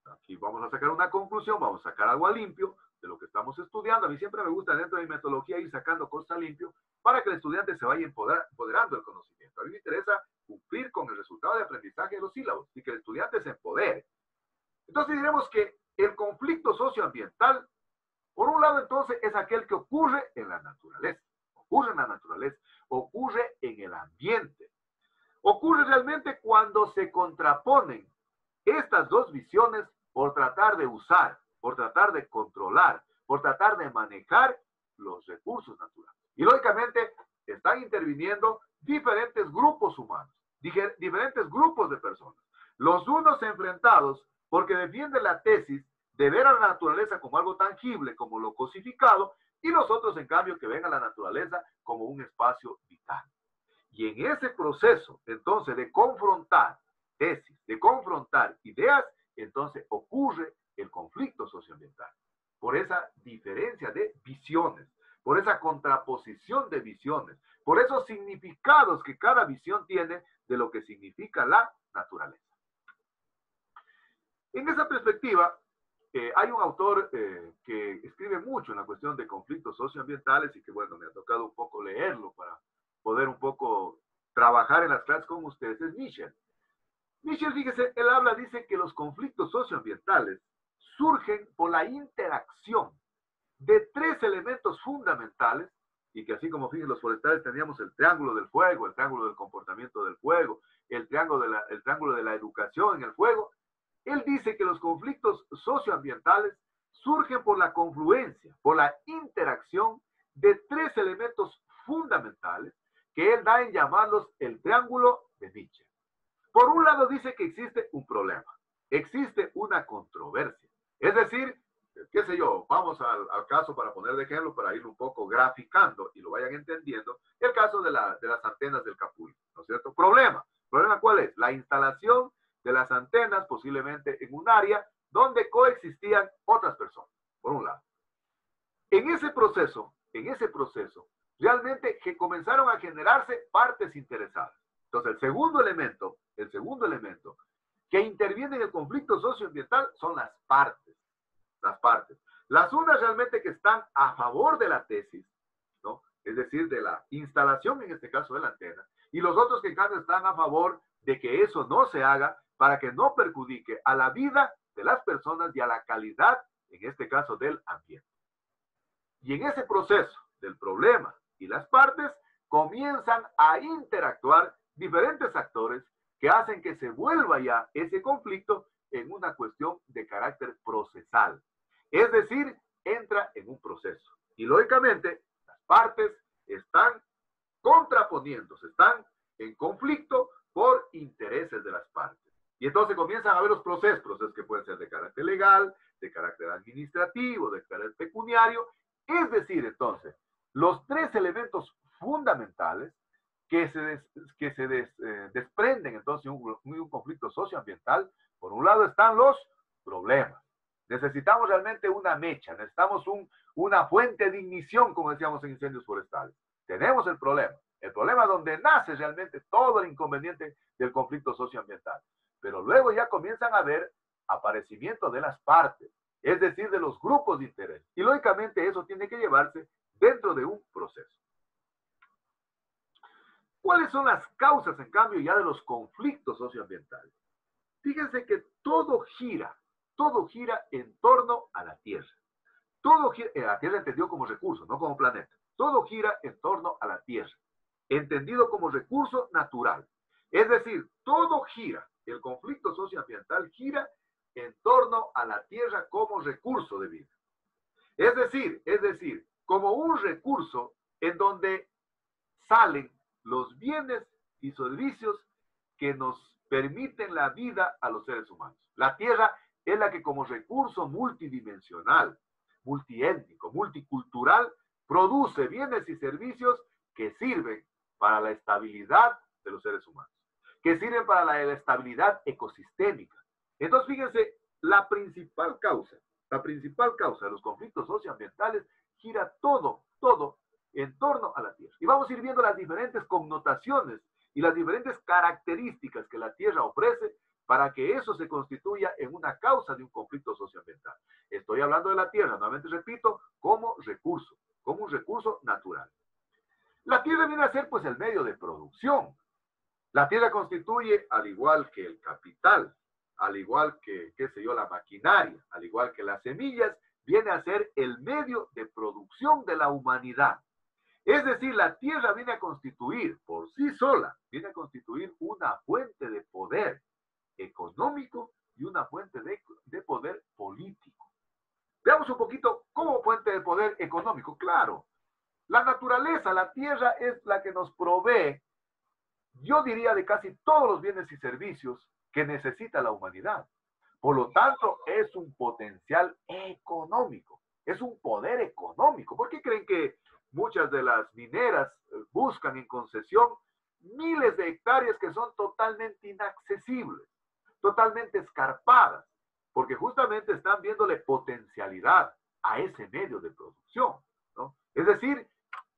aquí vamos a sacar una conclusión, vamos a sacar algo a limpio de lo que estamos estudiando. A mí siempre me gusta dentro de mi metodología ir sacando cosas a limpio para que el estudiante se vaya empoderando del conocimiento. A mí me interesa cumplir con el resultado de aprendizaje de los sílabos y que el estudiante se empodere. Entonces diremos que el conflicto socioambiental, por un lado entonces, es aquel que ocurre en la naturaleza. Ocurre en la naturaleza, ocurre en el ambiente. Ocurre realmente cuando se contraponen estas dos visiones por tratar de usar, por tratar de controlar, por tratar de manejar los recursos naturales. Y lógicamente están interviniendo diferentes grupos humanos, diferentes grupos de personas. Los unos enfrentados porque defienden la tesis de ver a la naturaleza como algo tangible, como lo cosificado, y los otros, en cambio, que ven a la naturaleza como un espacio vital. Y en ese proceso, entonces, de confrontar tesis, de confrontar ideas, entonces ocurre el conflicto socioambiental. Por esa diferencia de visiones, por esa contraposición de visiones, por esos significados que cada visión tiene de lo que significa la naturaleza. En esa perspectiva, hay un autor que escribe mucho en la cuestión de conflictos socioambientales y que, bueno, me ha tocado un poco leerlo para poder un poco trabajar en las clases con ustedes, es Michel. Michel, fíjese, él dice que los conflictos socioambientales surgen por la interacción de tres elementos fundamentales, y que así como fíjense los forestales teníamos el triángulo del fuego, el triángulo del comportamiento del fuego, el triángulo de la educación en el fuego. Él dice que los conflictos socioambientales surgen por la confluencia, por la interacción de tres elementos fundamentales que él da en llamarlos el triángulo de Mitchell. Por un lado dice que existe un problema, existe una controversia. Es decir, qué sé yo, vamos al caso para poner de ejemplo, para ir un poco graficando y lo vayan entendiendo, el caso de las antenas del capullo, ¿no es cierto? ¿Problema cuál es? La instalación de las antenas posiblemente en un área donde coexistían otras personas, por un lado. En ese proceso, realmente que comenzaron a generarse partes interesadas. Entonces, el segundo elemento que interviene en el conflicto socioambiental son las partes. Las unas realmente que están a favor de la tesis, ¿no? Es decir, de la instalación, en este caso de la antena, y los otros que en cambio están a favor de que eso no se haga para que no perjudique a la vida de las personas y a la calidad, en este caso, del ambiente. Y en ese proceso del problema y las partes comienzan a interactuar diferentes actores que hacen que se vuelva ya ese conflicto en una cuestión de carácter procesal. Es decir, entra en un proceso. Y lógicamente, las partes están contraponiéndose, están en conflicto por intereses de las partes. Y entonces comienzan a haber los procesos que pueden ser de carácter legal, de carácter administrativo, de carácter pecuniario. Es decir, entonces, los tres elementos fundamentales que se desprenden entonces de un conflicto socioambiental. Por un lado están los problemas. Necesitamos realmente una mecha, necesitamos una fuente de ignición, como decíamos en incendios forestales. Tenemos el problema donde nace realmente todo el inconveniente del conflicto socioambiental. Pero luego ya comienzan a haber aparecimiento de las partes, es decir, de los grupos de interés. Y lógicamente eso tiene que llevarse dentro de un proceso. ¿Cuáles son las causas, en cambio, ya de los conflictos socioambientales? Fíjense que todo gira en torno a la Tierra. La Tierra entendido como recurso, no como planeta. Todo gira en torno a la Tierra, entendido como recurso natural. Es decir, todo gira, el conflicto socioambiental gira en torno a la Tierra como recurso de vida. Es decir, como un recurso en donde salen los bienes y servicios que nos permiten la vida a los seres humanos. La Tierra es la que como recurso multidimensional, multiétnico, multicultural, produce bienes y servicios que sirven para la estabilidad de los seres humanos, que sirven para la estabilidad ecosistémica. Entonces, fíjense, la principal causa de los conflictos socioambientales gira todo en torno a la Tierra. Y vamos a ir viendo las diferentes connotaciones y las diferentes características que la Tierra ofrece para que eso se constituya en una causa de un conflicto socioambiental. Estoy hablando de la Tierra, nuevamente repito, como un recurso natural. La Tierra viene a ser pues el medio de producción. La Tierra constituye, al igual que el capital, al igual que, qué sé yo, la maquinaria, al igual que las semillas, viene a ser el medio de producción de la humanidad. Es decir, la Tierra viene a constituir por sí sola, viene a constituir una fuente de poder económico y una fuente de poder político. Veamos un poquito cómo fuente de poder económico. Claro, la naturaleza, la Tierra es la que nos provee, yo diría, de casi todos los bienes y servicios que necesita la humanidad. Por lo tanto, es un potencial económico, es un poder económico. ¿Por qué creen que muchas de las mineras buscan en concesión miles de hectáreas que son totalmente inaccesibles, totalmente escarpadas, porque justamente están viéndole potencialidad a ese medio de producción, ¿no? Es decir,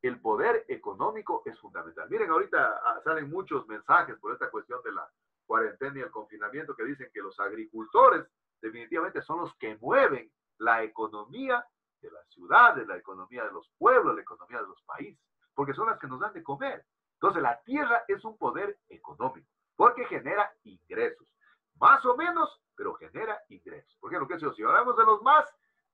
el poder económico es fundamental. Miren, ahorita salen muchos mensajes por esta cuestión de la cuarentena y el confinamiento que dicen que los agricultores definitivamente son los que mueven la economía de las ciudades, la economía de los pueblos, la economía de los países, porque son las que nos dan de comer. Entonces, la tierra es un poder económico, porque genera ingresos. Más o menos, pero genera ingresos. Por ejemplo, si hablamos de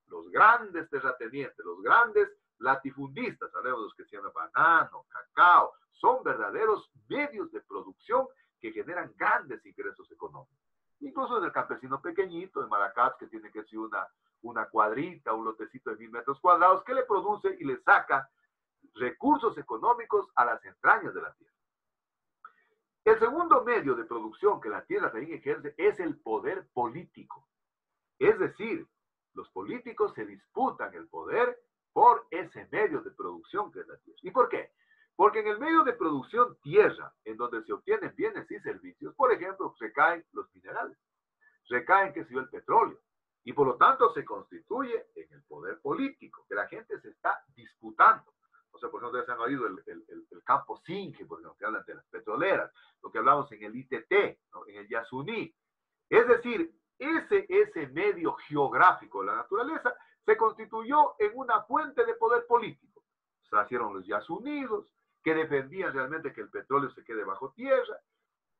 los grandes terratenientes, los grandes latifundistas, hablemos de los que siembran banano, cacao, son verdaderos medios de producción que generan grandes ingresos económicos. Incluso del campesino pequeñito, de Maracás, que tiene que ser una cuadrita, un lotecito de 1000 metros cuadrados, que le produce y le saca recursos económicos a las entrañas de la tierra. El segundo medio de producción que la tierra también ejerce es el poder político. Es decir, los políticos se disputan el poder por ese medio de producción que es la tierra. ¿Y por qué? Porque en el medio de producción tierra, en donde se obtienen bienes y servicios, por ejemplo, recaen los minerales, recaen, qué sé yo, el petróleo, y por lo tanto se constituye en el poder político, que la gente se está disputando. O sea, por ejemplo, ustedes han oído el campo Singe, por ejemplo, que hablan de las petroleras, lo que hablamos en el ITT, ¿no? En el Yasuní. Es decir, ese medio geográfico de la naturaleza se constituyó en una fuente de poder político. Se hicieron los Yasunidos, que defendían realmente que el petróleo se quede bajo tierra,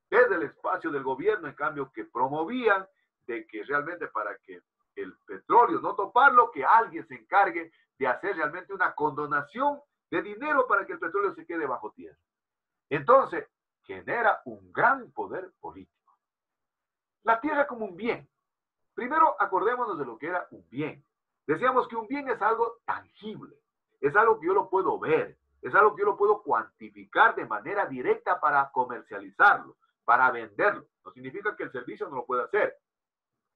desde el espacio del gobierno, en cambio, que promovían de que realmente para que el petróleo no toparlo, que alguien se encargue de hacer realmente una condonación de dinero para que el petróleo se quede bajo tierra. Entonces, genera un gran poder político. La tierra como un bien. Primero, acordémonos de lo que era un bien. Decíamos que un bien es algo tangible, es algo que yo lo puedo ver, es algo que yo lo puedo cuantificar de manera directa para comercializarlo, para venderlo. No significa que el servicio no lo pueda hacer.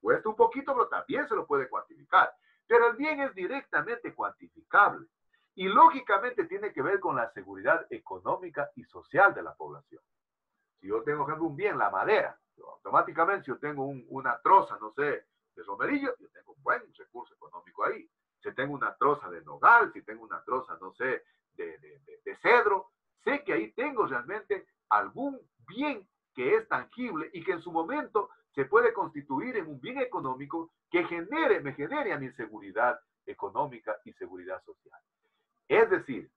Cuesta un poquito, pero también se lo puede cuantificar. Pero el bien es directamente cuantificable y lógicamente tiene que ver con la seguridad económica y social de la población. Si yo tengo, por ejemplo, un bien, la madera, automáticamente si yo tengo una troza, no sé, de romerillo, yo tengo un buen recurso económico ahí. Si tengo una troza de nogal, si tengo una troza, no sé, de cedro, sé que ahí tengo realmente algún bien que es tangible y que en su momento se puede constituir en un bien económico que me genere a mi seguridad económica y seguridad social. Es decir,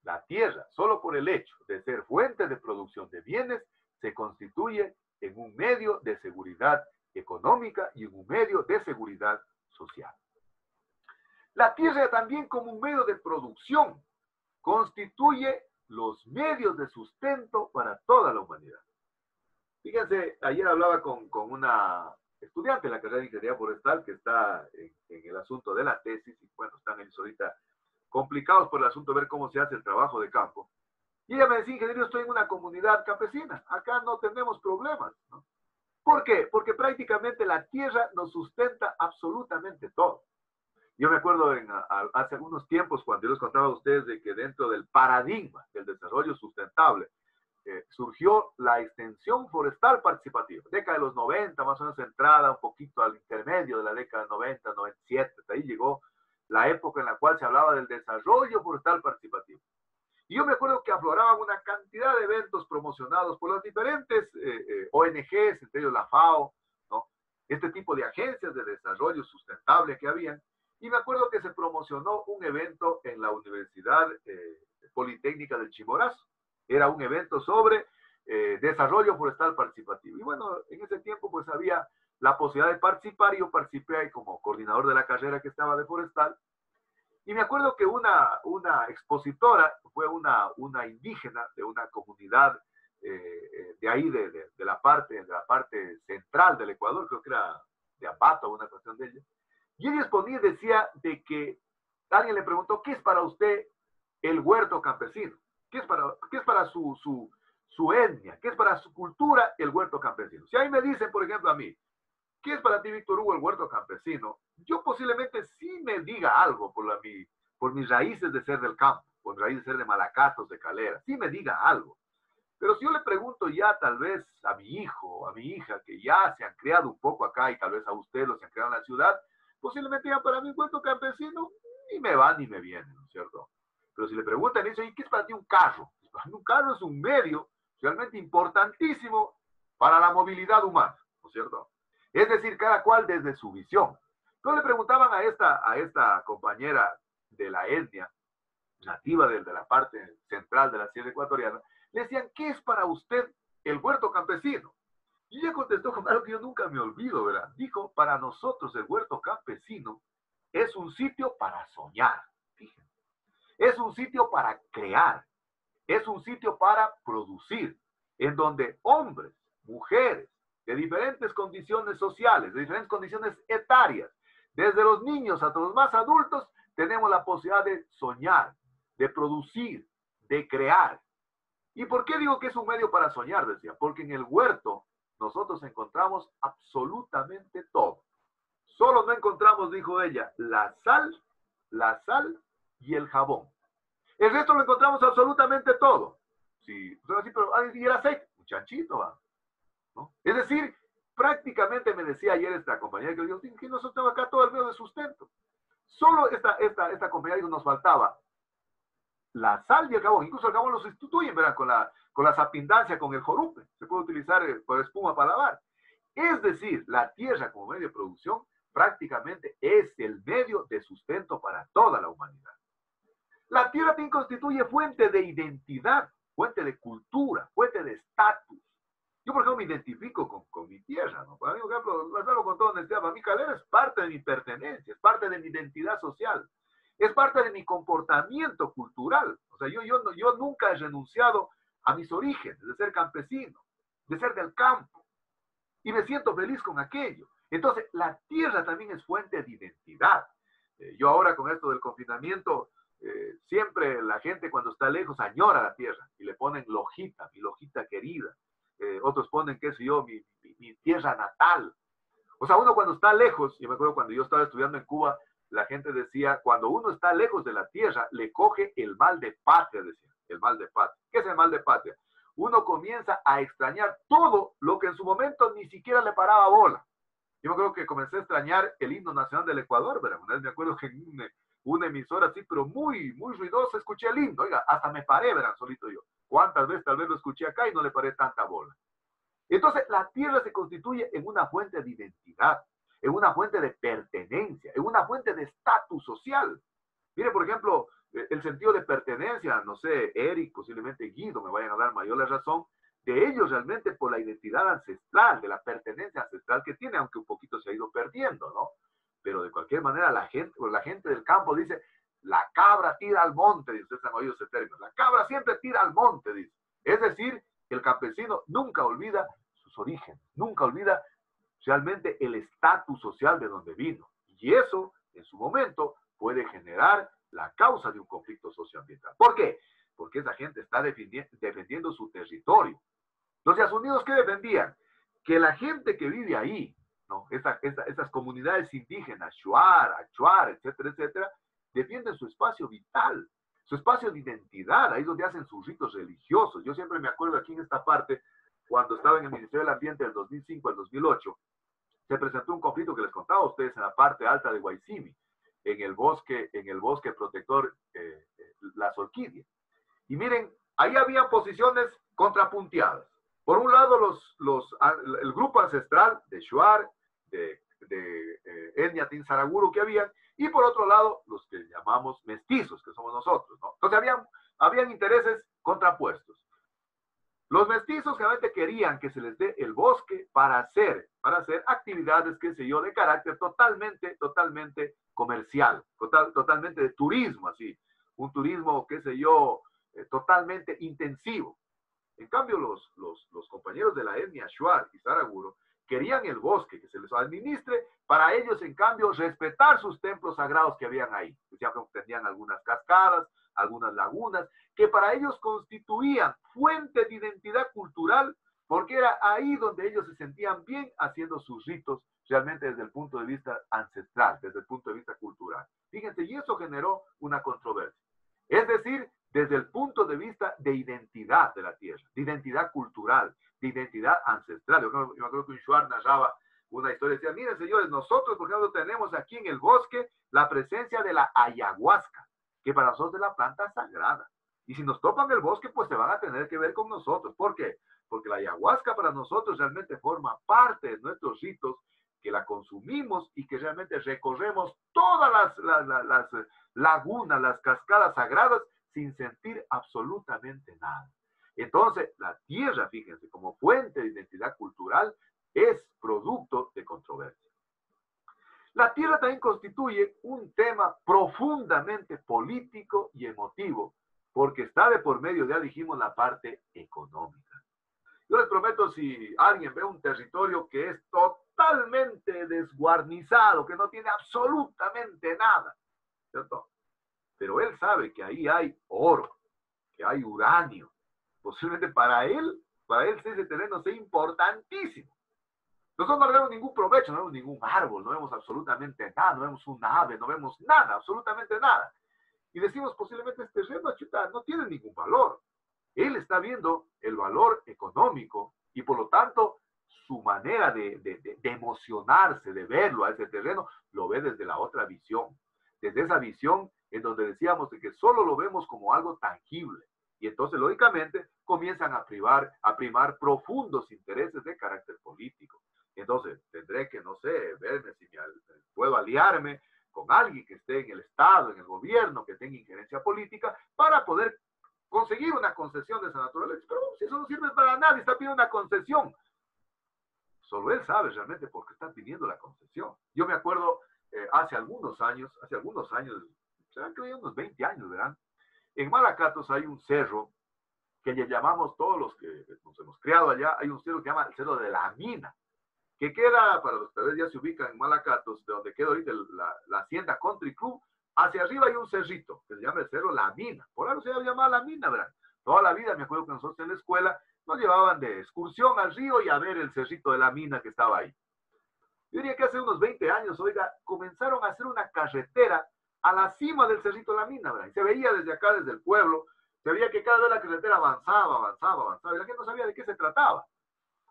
la tierra, solo por el hecho de ser fuente de producción de bienes, se constituye en un medio de seguridad económica y en un medio de seguridad social. La tierra también como un medio de producción constituye los medios de sustento para toda la humanidad. Fíjense, ayer hablaba con una estudiante de la carrera de Ingeniería Forestal que está en el asunto de la tesis y bueno, están ellos ahorita complicados por el asunto de ver cómo se hace el trabajo de campo. Y ella me decía, ingeniero, estoy en una comunidad campesina, acá no tenemos problemas, ¿no? ¿Por qué? Porque prácticamente la tierra nos sustenta absolutamente todo. Yo me acuerdo hace algunos tiempos cuando yo les contaba a ustedes de que dentro del paradigma del desarrollo sustentable surgió la extensión forestal participativa. Década de los 90, más o menos entrada un poquito al intermedio de la década de 90, 97. Hasta ahí llegó la época en la cual se hablaba del desarrollo forestal participativo. Y yo me acuerdo que afloraban una cantidad de eventos promocionados por las diferentes ONGs, entre ellos la FAO, ¿no? Este tipo de agencias de desarrollo sustentable que habían. Y me acuerdo que se promocionó un evento en la Universidad Politécnica del Chimborazo. Era un evento sobre desarrollo forestal participativo. Y bueno, en ese tiempo pues había la posibilidad de participar y yo participé ahí como coordinador de la carrera que estaba de forestal. Y me acuerdo que una expositora fue una indígena de una comunidad de ahí, de la parte central del Ecuador, creo que era de Ambato o una cuestión de ella. Y ella exponía y decía de que alguien le preguntó, ¿qué es para usted el huerto campesino? ¿Qué es para su etnia? ¿Qué es para su cultura el huerto campesino? Si ahí me dicen, por ejemplo, a mí, ¿qué es para ti, Víctor Hugo, el huerto campesino? Yo posiblemente sí me diga algo por mis raíces de ser del campo, por mis raíces de ser de Malacatos, de Calera, sí me diga algo. Pero si yo le pregunto ya tal vez a mi hijo o a mi hija, que ya se han criado un poco acá y tal vez a usted los se han criado en la ciudad, posiblemente ya para mí un huerto campesino ni me va ni me viene, ¿no es cierto? Pero si le preguntan eso, ¿y qué es para ti un carro? Para mí un carro es un medio realmente importantísimo para la movilidad humana, ¿no es cierto? Es decir, cada cual desde su visión. Entonces le preguntaban a esta compañera de la etnia, nativa de la parte central de la sierra ecuatoriana, le decían, ¿qué es para usted el huerto campesino? Y ella contestó con algo que yo nunca me olvido, ¿verdad? Dijo, para nosotros el huerto campesino es un sitio para soñar, fíjense. Es un sitio para crear, es un sitio para producir, en donde hombres, mujeres, de diferentes condiciones sociales, de diferentes condiciones etarias, desde los niños hasta los más adultos, tenemos la posibilidad de soñar, de producir, de crear. ¿Y por qué digo que es un medio para soñar? Decía, porque en el huerto nosotros encontramos absolutamente todo. Solo no encontramos, dijo ella, la sal y el jabón. El resto lo encontramos absolutamente todo. Sí, pero ¿y el aceite? Un chanchito, ¿va? ¿No? Es decir, prácticamente me decía ayer esta compañera que dijo, que nosotros tenemos acá todo el medio de sustento. Solo esta compañera dijo, nos faltaba la sal y el jabón. Incluso el jabón lo sustituyen, ¿verdad? Con la sapindancia, con el jorupe. Se puede utilizar por espuma para lavar. Es decir, la tierra como medio de producción prácticamente es el medio de sustento para toda la humanidad. La tierra también constituye fuente de identidad, fuente de cultura, fuente de estatus. Yo, por ejemplo, me identifico con mi tierra, ¿no? Para mí, por ejemplo, lo hablo con toda honestidad, para mí Calera es parte de mi pertenencia, es parte de mi identidad social, es parte de mi comportamiento cultural. O sea, yo nunca he renunciado a mis orígenes, de ser campesino, de ser del campo, y me siento feliz con aquello. Entonces, la tierra también es fuente de identidad. Yo ahora con esto del confinamiento, siempre la gente cuando está lejos añora la tierra y le ponen lojita, mi lojita querida. Otros ponen, qué sé yo, mi tierra natal. O sea, uno cuando está lejos, yo me acuerdo cuando yo estaba estudiando en Cuba, la gente decía, cuando uno está lejos de la tierra, le coge el mal de patria, decía, el mal de patria. ¿Qué es el mal de patria? Uno comienza a extrañar todo lo que en su momento ni siquiera le paraba bola. Yo me acuerdo que comencé a extrañar el himno nacional del Ecuador, ¿verdad? Una vez me acuerdo que en una emisora así, pero muy, muy ruidosa, escuché el himno. Oiga, hasta me paré, ¿verdad? Solito yo. ¿Cuántas veces tal vez lo escuché acá y no le paré tanta bola? Entonces, la tierra se constituye en una fuente de identidad, en una fuente de pertenencia, en una fuente de estatus social. Mire, por ejemplo, el sentido de pertenencia, no sé, Eric, posiblemente Guido, me vayan a dar mayor la razón, de ellos realmente por la identidad ancestral, de la pertenencia ancestral que tiene, aunque un poquito se ha ido perdiendo, ¿no? Pero de cualquier manera la gente del campo dice, la cabra tira al monte, dice, ustedes han oído ese término, la cabra siempre tira al monte, dice. Es decir, el campesino nunca olvida sus orígenes, nunca olvida realmente el estatus social de donde vino. Y eso, en su momento, puede generar la causa de un conflicto socioambiental. ¿Por qué? Porque esa gente está defendiendo su territorio. Los Estados Unidos, ¿qué defendían? Que la gente que vive ahí, ¿no? Esas comunidades indígenas, Shuar, Achuar, etcétera, etcétera, defienden su espacio vital, su espacio de identidad, ahí es donde hacen sus ritos religiosos. Yo siempre me acuerdo aquí en esta parte, cuando estaba en el Ministerio del Ambiente del 2005 al 2008, se presentó un conflicto que les contaba a ustedes en la parte alta de Guaycimi, en el bosque protector Las Orquídeas. Y miren, ahí había posiciones contrapunteadas. Por un lado, el grupo ancestral de Shuar, de etnia Tinzaraguro que habían, y por otro lado, los que llamamos mestizos, que somos nosotros, ¿no? Entonces, habían intereses contrapuestos. Los mestizos realmente querían que se les dé el bosque para hacer actividades, qué sé yo, de carácter totalmente comercial, totalmente de turismo, así. Un turismo, qué sé yo, totalmente intensivo. En cambio, los compañeros de la etnia Shuar y Saraguro querían el bosque, que se les administre, para ellos, en cambio, respetar sus templos sagrados que habían ahí. Decían que tenían algunas cascadas, algunas lagunas, que para ellos constituían fuente de identidad cultural, porque era ahí donde ellos se sentían bien haciendo sus ritos, realmente desde el punto de vista ancestral, desde el punto de vista cultural. Fíjense, y eso generó una controversia. Es decir, desde el punto de vista de identidad de la tierra, de identidad cultural, de identidad ancestral. Yo me acuerdo que un shuar narraba una historia, decía, miren señores, nosotros por ejemplo tenemos aquí en el bosque la presencia de la ayahuasca, que para nosotros es la planta sagrada. Y si nos topan el bosque, pues se van a tener que ver con nosotros. ¿Por qué? Porque la ayahuasca para nosotros realmente forma parte de nuestros ritos, que la consumimos y que realmente recorremos todas las lagunas, las cascadas sagradas, sin sentir absolutamente nada. Entonces, la tierra, fíjense, como fuente de identidad cultural, es producto de controversia. La tierra también constituye un tema profundamente político y emotivo, porque está de por medio, ya dijimos, la parte económica. Yo les prometo, si alguien ve un territorio que es totalmente desguarnizado, que no tiene absolutamente nada, ¿cierto? Pero él sabe que ahí hay oro, que hay uranio. Posiblemente para él ese terreno sea importantísimo. Nosotros no le vemos ningún provecho, no vemos ningún árbol, no vemos absolutamente nada, no vemos un ave, no vemos nada, absolutamente nada. Y decimos, posiblemente este terreno, chuta, no tiene ningún valor. Él está viendo el valor económico y por lo tanto su manera de emocionarse, de verlo a ese terreno, lo ve desde la otra visión. Desde esa visión en donde decíamos de que solo lo vemos como algo tangible. Y entonces, lógicamente, comienzan a primar profundos intereses de carácter político. Entonces, tendré que, no sé, verme si puedo aliarme con alguien que esté en el Estado, en el gobierno, que tenga injerencia política, para poder conseguir una concesión de esa naturaleza. Pero si eso no sirve para nadie, está pidiendo una concesión. Solo él sabe realmente por qué está pidiendo la concesión. Yo me acuerdo hace algunos años, serán que unos 20 años, ¿verdad? En Malacatos hay un cerro que le llamamos todos los que nos hemos criado allá, hay un cerro que se llama el Cerro de la Mina, que queda, para los que tal vez ya se ubican en Malacatos, de donde queda ahorita la Hacienda Country Club, hacia arriba hay un cerrito que se llama el Cerro La Mina. Por algo se llama La Mina, ¿verdad? Toda la vida me acuerdo que nosotros en la escuela nos llevaban de excursión al río y a ver el cerrito de La Mina que estaba ahí. Yo diría que hace unos 20 años, oiga, comenzaron a hacer una carretera a la cima del cerrito de La Mina, ¿verdad? Y se veía desde acá, desde el pueblo, se veía que cada vez la carretera avanzaba, y la gente no sabía de qué se trataba.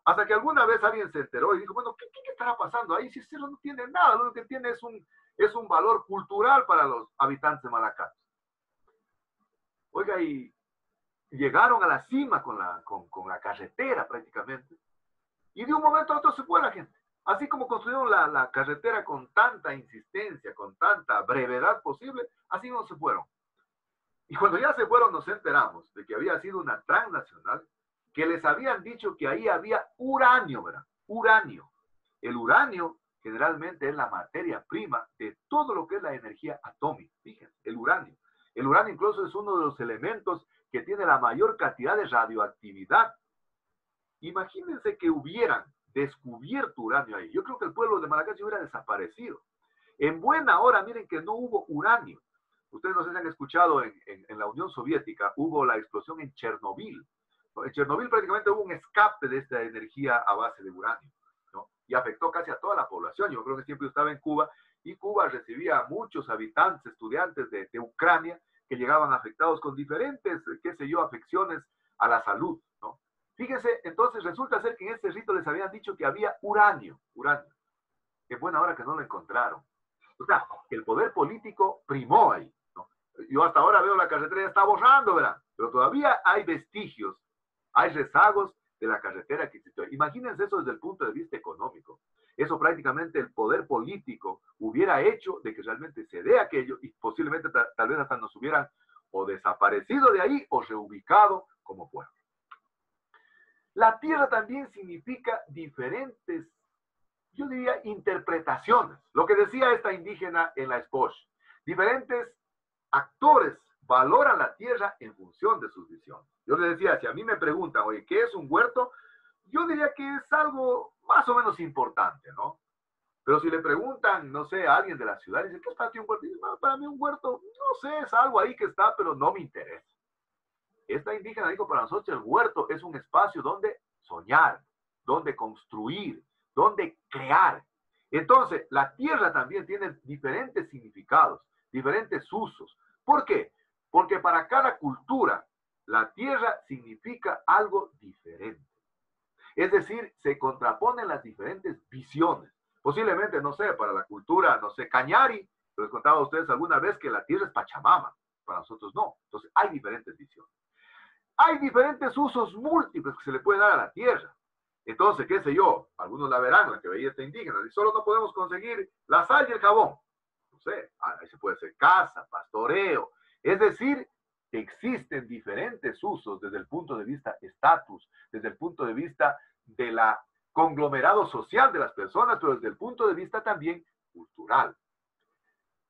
Hasta que alguna vez alguien se enteró y dijo, bueno, ¿qué estará pasando ahí? Si ese cerro no tiene nada, lo que tiene es un valor cultural para los habitantes de Malacatos. Oiga, y llegaron a la cima con la carretera prácticamente, y de un momento a otro se fue la gente. Así como construyeron la carretera con tanta insistencia, con tanta brevedad posible, así no se fueron. Y cuando ya se fueron nos enteramos de que había sido una transnacional que les habían dicho que ahí había uranio, ¿verdad? Uranio. El uranio generalmente es la materia prima de todo lo que es la energía atómica. Fíjense, el uranio. El uranio incluso es uno de los elementos que tiene la mayor cantidad de radioactividad. Imagínense que hubieran descubierto uranio ahí. Yo creo que el pueblo de Malacatos hubiera desaparecido. En buena hora, miren que no hubo uranio. Ustedes no sé si han escuchado, en la Unión Soviética hubo la explosión en Chernobyl. En Chernobyl prácticamente hubo un escape de esta energía a base de uranio, ¿no? Y afectó casi a toda la población. Yo creo que siempre estaba en Cuba y Cuba recibía a muchos habitantes, estudiantes de Ucrania que llegaban afectados con diferentes, qué sé yo, afecciones a la salud, ¿no? Fíjense, entonces resulta ser que en este rito les habían dicho que había uranio. Qué buena hora que no lo encontraron. O sea, el poder político primó ahí, ¿no? Yo hasta ahora veo la carretera ya está borrando, ¿verdad? Pero todavía hay vestigios, hay rezagos de la carretera que existió. Imagínense eso desde el punto de vista económico. Eso prácticamente el poder político hubiera hecho de que realmente se dé aquello y posiblemente tal vez hasta nos hubieran o desaparecido de ahí o reubicado como pueblo. La tierra también significa diferentes, yo diría, interpretaciones. Lo que decía esta indígena en la Espoche. Diferentes actores valoran la tierra en función de sus visiones. Yo le decía, si a mí me preguntan, oye, ¿qué es un huerto? Yo diría que es algo más o menos importante, ¿no? Pero si le preguntan, no sé, a alguien de la ciudad, dice, ¿qué es para ti un huerto? Dice, no, para mí un huerto, no sé, es algo ahí que está, pero no me interesa. Esta indígena dijo, para nosotros el huerto es un espacio donde soñar, donde construir, donde crear. Entonces, la tierra también tiene diferentes significados, diferentes usos. ¿Por qué? Porque para cada cultura, la tierra significa algo diferente. Es decir, se contraponen las diferentes visiones. Posiblemente, no sé, para la cultura, no sé, Cañari, les contaba a ustedes alguna vez que la tierra es Pachamama. Para nosotros no. Entonces, hay diferentes visiones. Hay diferentes usos múltiples que se le puede dar a la tierra. Entonces, qué sé yo, algunos la verán, la que veía esta indígena, y solo no podemos conseguir la sal y el jabón. No sé, ahí se puede hacer caza, pastoreo. Es decir, existen diferentes usos desde el punto de vista estatus, desde el punto de vista de la conglomerado social de las personas, pero desde el punto de vista también cultural.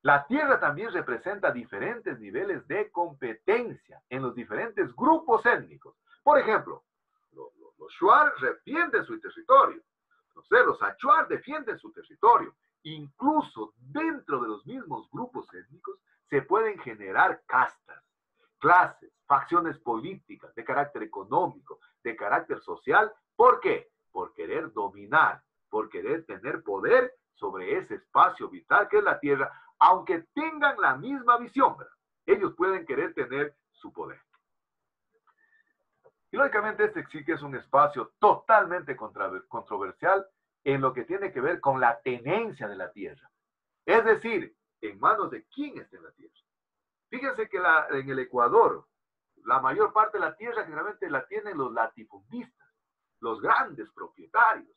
La tierra también representa diferentes niveles de competencia en los diferentes grupos étnicos. Por ejemplo, los Shuar defienden su territorio. No sé, los Achuar defienden su territorio. Incluso dentro de los mismos grupos étnicos se pueden generar castas, clases, facciones políticas de carácter económico, de carácter social. ¿Por qué? Por querer dominar, por querer tener poder sobre ese espacio vital que es la tierra, aunque tengan la misma visión, ¿verdad? Ellos pueden querer tener su poder. Y lógicamente este sí que es un espacio totalmente controversial en lo que tiene que ver con la tenencia de la tierra. Es decir, en manos de quién está en la tierra. Fíjense que en el Ecuador, la mayor parte de la tierra generalmente la tienen los latifundistas, los grandes propietarios.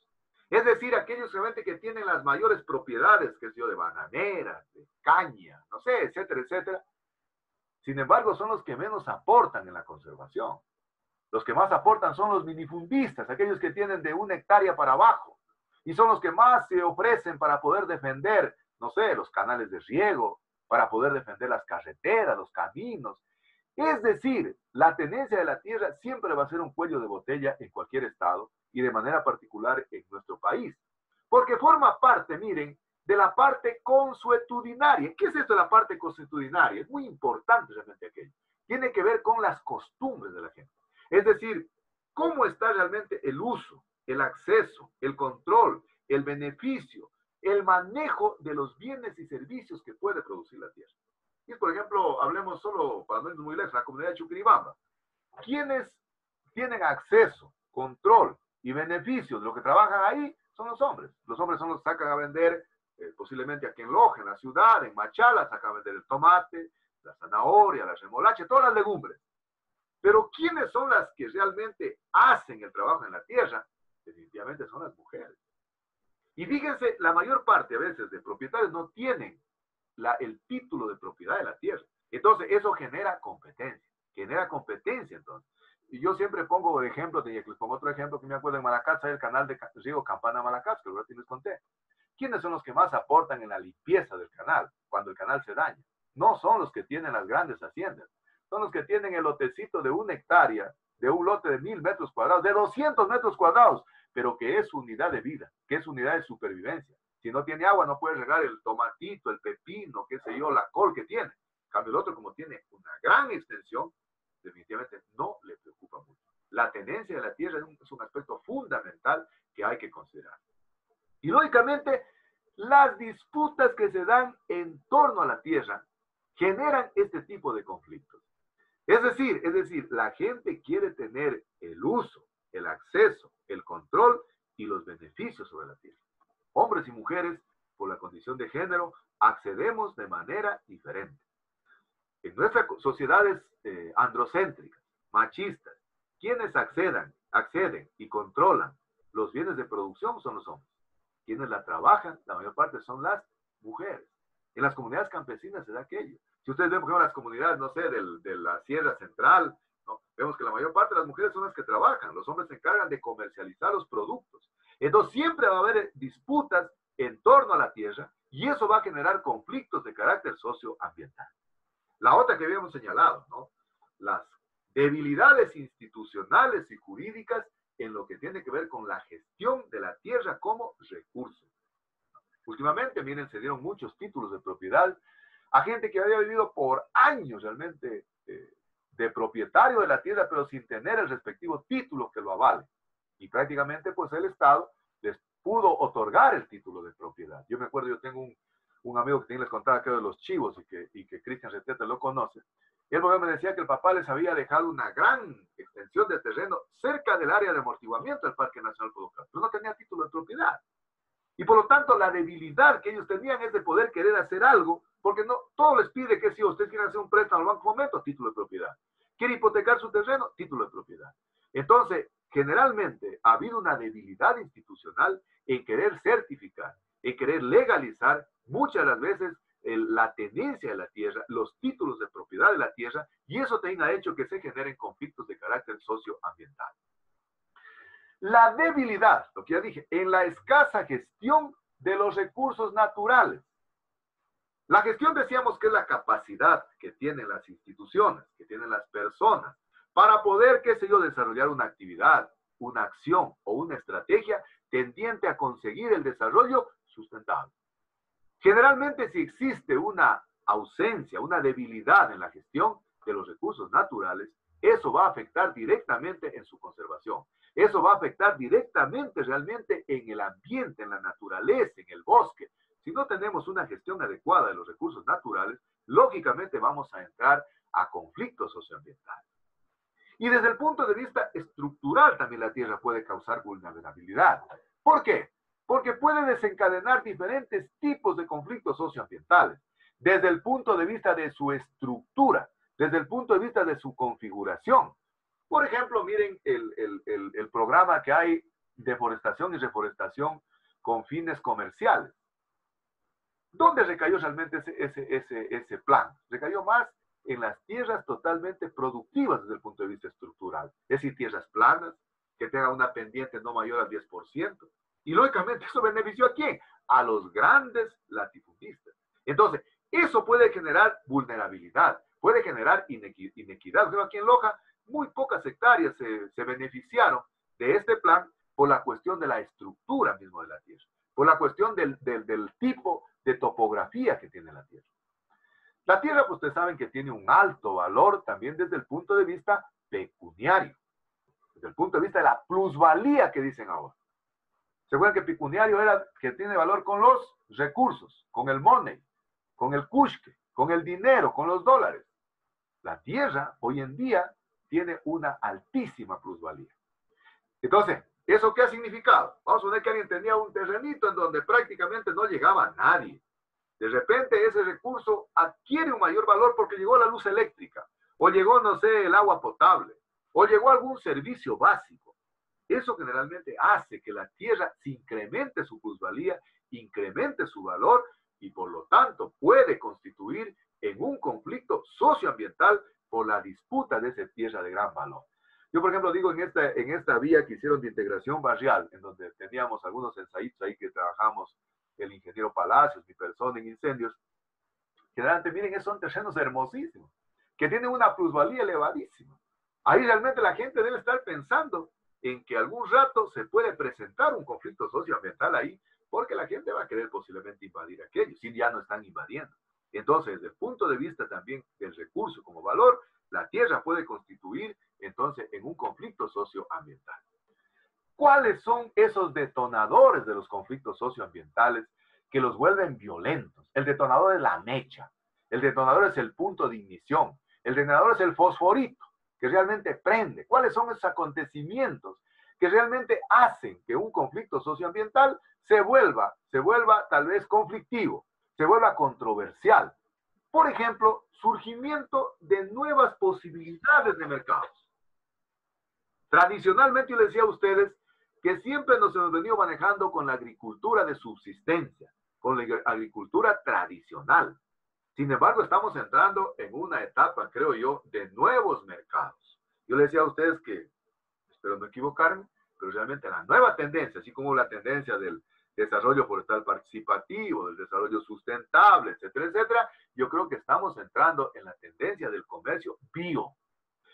Es decir, aquellos realmente que tienen las mayores propiedades, que es yo, de bananeras, de caña, no sé, etcétera, etcétera. Sin embargo, son los que menos aportan en la conservación. Los que más aportan son los minifundistas, aquellos que tienen de 1 hectárea para abajo. Y son los que más se ofrecen para poder defender, no sé, los canales de riego, para poder defender las carreteras, los caminos. Es decir, la tenencia de la tierra siempre va a ser un cuello de botella en cualquier estado y de manera particular en nuestro país. Porque forma parte, miren, de la parte consuetudinaria. ¿Qué es esto de la parte consuetudinaria? Es muy importante realmente aquello. Tiene que ver con las costumbres de la gente. Es decir, cómo está realmente el uso, el acceso, el control, el beneficio, el manejo de los bienes y servicios que puede producir la tierra. Y por ejemplo, hablemos solo, para no irnos muy lejos, la comunidad de Chuquiribamba. ¿Quiénes tienen acceso, control y beneficios de lo que trabajan ahí? Son los hombres. Los hombres son los que sacan a vender, posiblemente aquí en Loja, en la ciudad, en Machala, sacan a vender el tomate, la zanahoria, la remolacha, todas las legumbres. Pero ¿quiénes son las que realmente hacen el trabajo en la tierra? Definitivamente son las mujeres. Y fíjense, la mayor parte a veces de propietarios no tienen el título de propiedad de la tierra. Entonces, eso genera competencia. Entonces. Y yo siempre pongo ejemplos, les pongo otro ejemplo que me acuerdo en Malacatza, el canal de riego Campana Malacatza, que ahora les conté. ¿Quiénes son los que más aportan en la limpieza del canal cuando el canal se daña? No son los que tienen las grandes haciendas. Son los que tienen el lotecito de 1 hectárea, de un lote de 1000 metros cuadrados, de 200 metros cuadrados, pero que es su unidad de vida, que es su unidad de supervivencia. Si no tiene agua, no puede regar el tomatito, el pepino, qué sé yo, la col que tiene. En cambio, el otro, como tiene una gran extensión, definitivamente no le preocupa mucho. La tenencia de la tierra es un aspecto fundamental que hay que considerar. Y lógicamente, las disputas que se dan en torno a la tierra generan este tipo de conflictos. Es decir, la gente quiere tener el uso, el acceso, el control y los beneficios sobre la tierra. Hombres y mujeres, por la condición de género, accedemos de manera diferente. En nuestras sociedades androcéntricas, machistas, quienes acceden y controlan los bienes de producción son los hombres. Quienes la trabajan, la mayor parte son las mujeres. En las comunidades campesinas se da aquello. Si ustedes ven, por ejemplo, las comunidades, no sé, de la Sierra Central, ¿no? Vemos que la mayor parte de las mujeres son las que trabajan. Los hombres se encargan de comercializar los productos. Entonces siempre va a haber disputas en torno a la tierra y eso va a generar conflictos de carácter socioambiental. La otra que habíamos señalado, ¿no? Las debilidades institucionales y jurídicas en lo que tiene que ver con la gestión de la tierra como recurso. Últimamente, miren, se dieron muchos títulos de propiedad a gente que había vivido por años realmente de propietario de la tierra, pero sin tener el respectivo título que lo avale. Y prácticamente, pues, el Estado les pudo otorgar el título de propiedad. Yo me acuerdo, yo tengo un amigo que les contaba que era de los Chivos y que Cristian Retete lo conoce. Él me decía que el papá les había dejado una gran extensión de terreno cerca del área de amortiguamiento del Parque Nacional Podocá, pero no tenía título de propiedad. Y por lo tanto, la debilidad que ellos tenían es de poder querer hacer algo, porque no todo les pide que si ustedes quieren hacer un préstamo al Banco Fomento, título de propiedad. Quiere hipotecar su terreno, título de propiedad. Entonces, generalmente ha habido una debilidad institucional en querer certificar, en querer legalizar muchas de las veces la tenencia de la tierra, los títulos de propiedad de la tierra, y eso también ha hecho que se generen conflictos de carácter socioambiental. La debilidad, lo que ya dije, en la escasa gestión de los recursos naturales. La gestión decíamos que es la capacidad que tienen las instituciones, que tienen las personas, para poder, qué sé yo, desarrollar una actividad, una acción o una estrategia tendiente a conseguir el desarrollo sustentable. Generalmente, si existe una ausencia, una debilidad en la gestión de los recursos naturales, eso va a afectar directamente en su conservación. Eso va a afectar directamente realmente en el ambiente, en la naturaleza, en el bosque. Si no tenemos una gestión adecuada de los recursos naturales, lógicamente vamos a entrar a conflictos socioambientales. Y desde el punto de vista estructural también la tierra puede causar vulnerabilidad. ¿Por qué? Porque puede desencadenar diferentes tipos de conflictos socioambientales, desde el punto de vista de su estructura, desde el punto de vista de su configuración. Por ejemplo, miren el programa que hay de forestación y reforestación con fines comerciales. ¿Dónde recayó realmente ese plan? Recayó más en las tierras totalmente productivas desde el punto de vista estructural. Es decir, tierras planas, que tengan una pendiente no mayor al 10%. Y lógicamente eso benefició ¿a quién? A los grandes latifundistas. Entonces, eso puede generar vulnerabilidad, puede generar inequidad. Creo que aquí en Loja, muy pocas hectáreas se beneficiaron de este plan por la cuestión de la estructura mismo de la tierra, por la cuestión del tipo de topografía que tiene la tierra. La tierra, pues ustedes saben que tiene un alto valor también desde el punto de vista pecuniario, desde el punto de vista de la plusvalía que dicen ahora. ¿Se acuerdan que pecuniario era que tiene valor con los recursos, con el money, con el cushque, con el dinero, con los dólares? La tierra hoy en día tiene una altísima plusvalía. Entonces, ¿eso qué ha significado? Vamos a suponer que alguien tenía un terrenito en donde prácticamente no llegaba nadie. De repente ese recurso adquiere un mayor valor porque llegó la luz eléctrica, o llegó, no sé, el agua potable, o llegó algún servicio básico. Eso generalmente hace que la tierra se incremente su plusvalía, incremente su valor y por lo tanto puede constituir en un conflicto socioambiental por la disputa de esa tierra de gran valor. Yo, por ejemplo, digo en esta vía que hicieron de integración barrial, en donde teníamos algunos ensayos ahí que trabajamos, el ingeniero Palacios, mi persona en incendios, generalmente, miren, son terrenos hermosísimos, que tienen una plusvalía elevadísima. Ahí realmente la gente debe estar pensando en que algún rato se puede presentar un conflicto socioambiental ahí, porque la gente va a querer posiblemente invadir aquello, si ya no están invadiendo. Entonces, desde el punto de vista también del recurso como valor, la tierra puede constituir entonces en un conflicto socioambiental. ¿Cuáles son esos detonadores de los conflictos socioambientales que los vuelven violentos? El detonador es la mecha, el detonador es el punto de ignición, el detonador es el fosforito que realmente prende. ¿Cuáles son esos acontecimientos que realmente hacen que un conflicto socioambiental se vuelva tal vez conflictivo, se vuelva controversial? Por ejemplo, surgimiento de nuevas posibilidades de mercados. Tradicionalmente, yo les decía a ustedes que siempre nos hemos venido manejando con la agricultura de subsistencia, con la agricultura tradicional. Sin embargo, estamos entrando en una etapa, creo yo, de nuevos mercados. Yo les decía a ustedes que, espero no equivocarme, pero realmente la nueva tendencia, así como la tendencia del desarrollo forestal participativo, del desarrollo sustentable, etcétera, etcétera, yo creo que estamos entrando en la tendencia del comercio bio,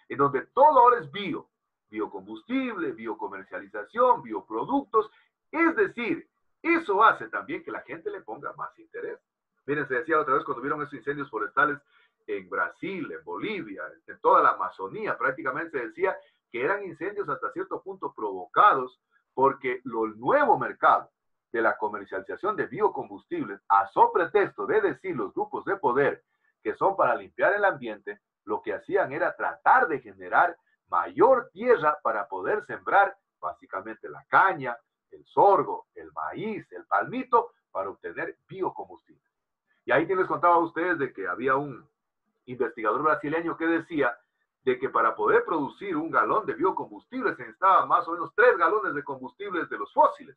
en donde todo ahora es bio. Biocombustible, biocomercialización, bioproductos. Es decir, eso hace también que la gente le ponga más interés. Miren, se decía otra vez cuando vieron esos incendios forestales en Brasil, en Bolivia, en toda la Amazonía, prácticamente se decía que eran incendios hasta cierto punto provocados porque el nuevo mercado de la comercialización de biocombustibles, a so pretexto de decir los grupos de poder que son para limpiar el ambiente, lo que hacían era tratar de generar mayor tierra para poder sembrar básicamente la caña, el sorgo, el maíz, el palmito, para obtener biocombustible. Y ahí les contaba a ustedes de que había un investigador brasileño que decía de que para poder producir un galón de biocombustible se necesitaba más o menos 3 galones de combustibles de los fósiles.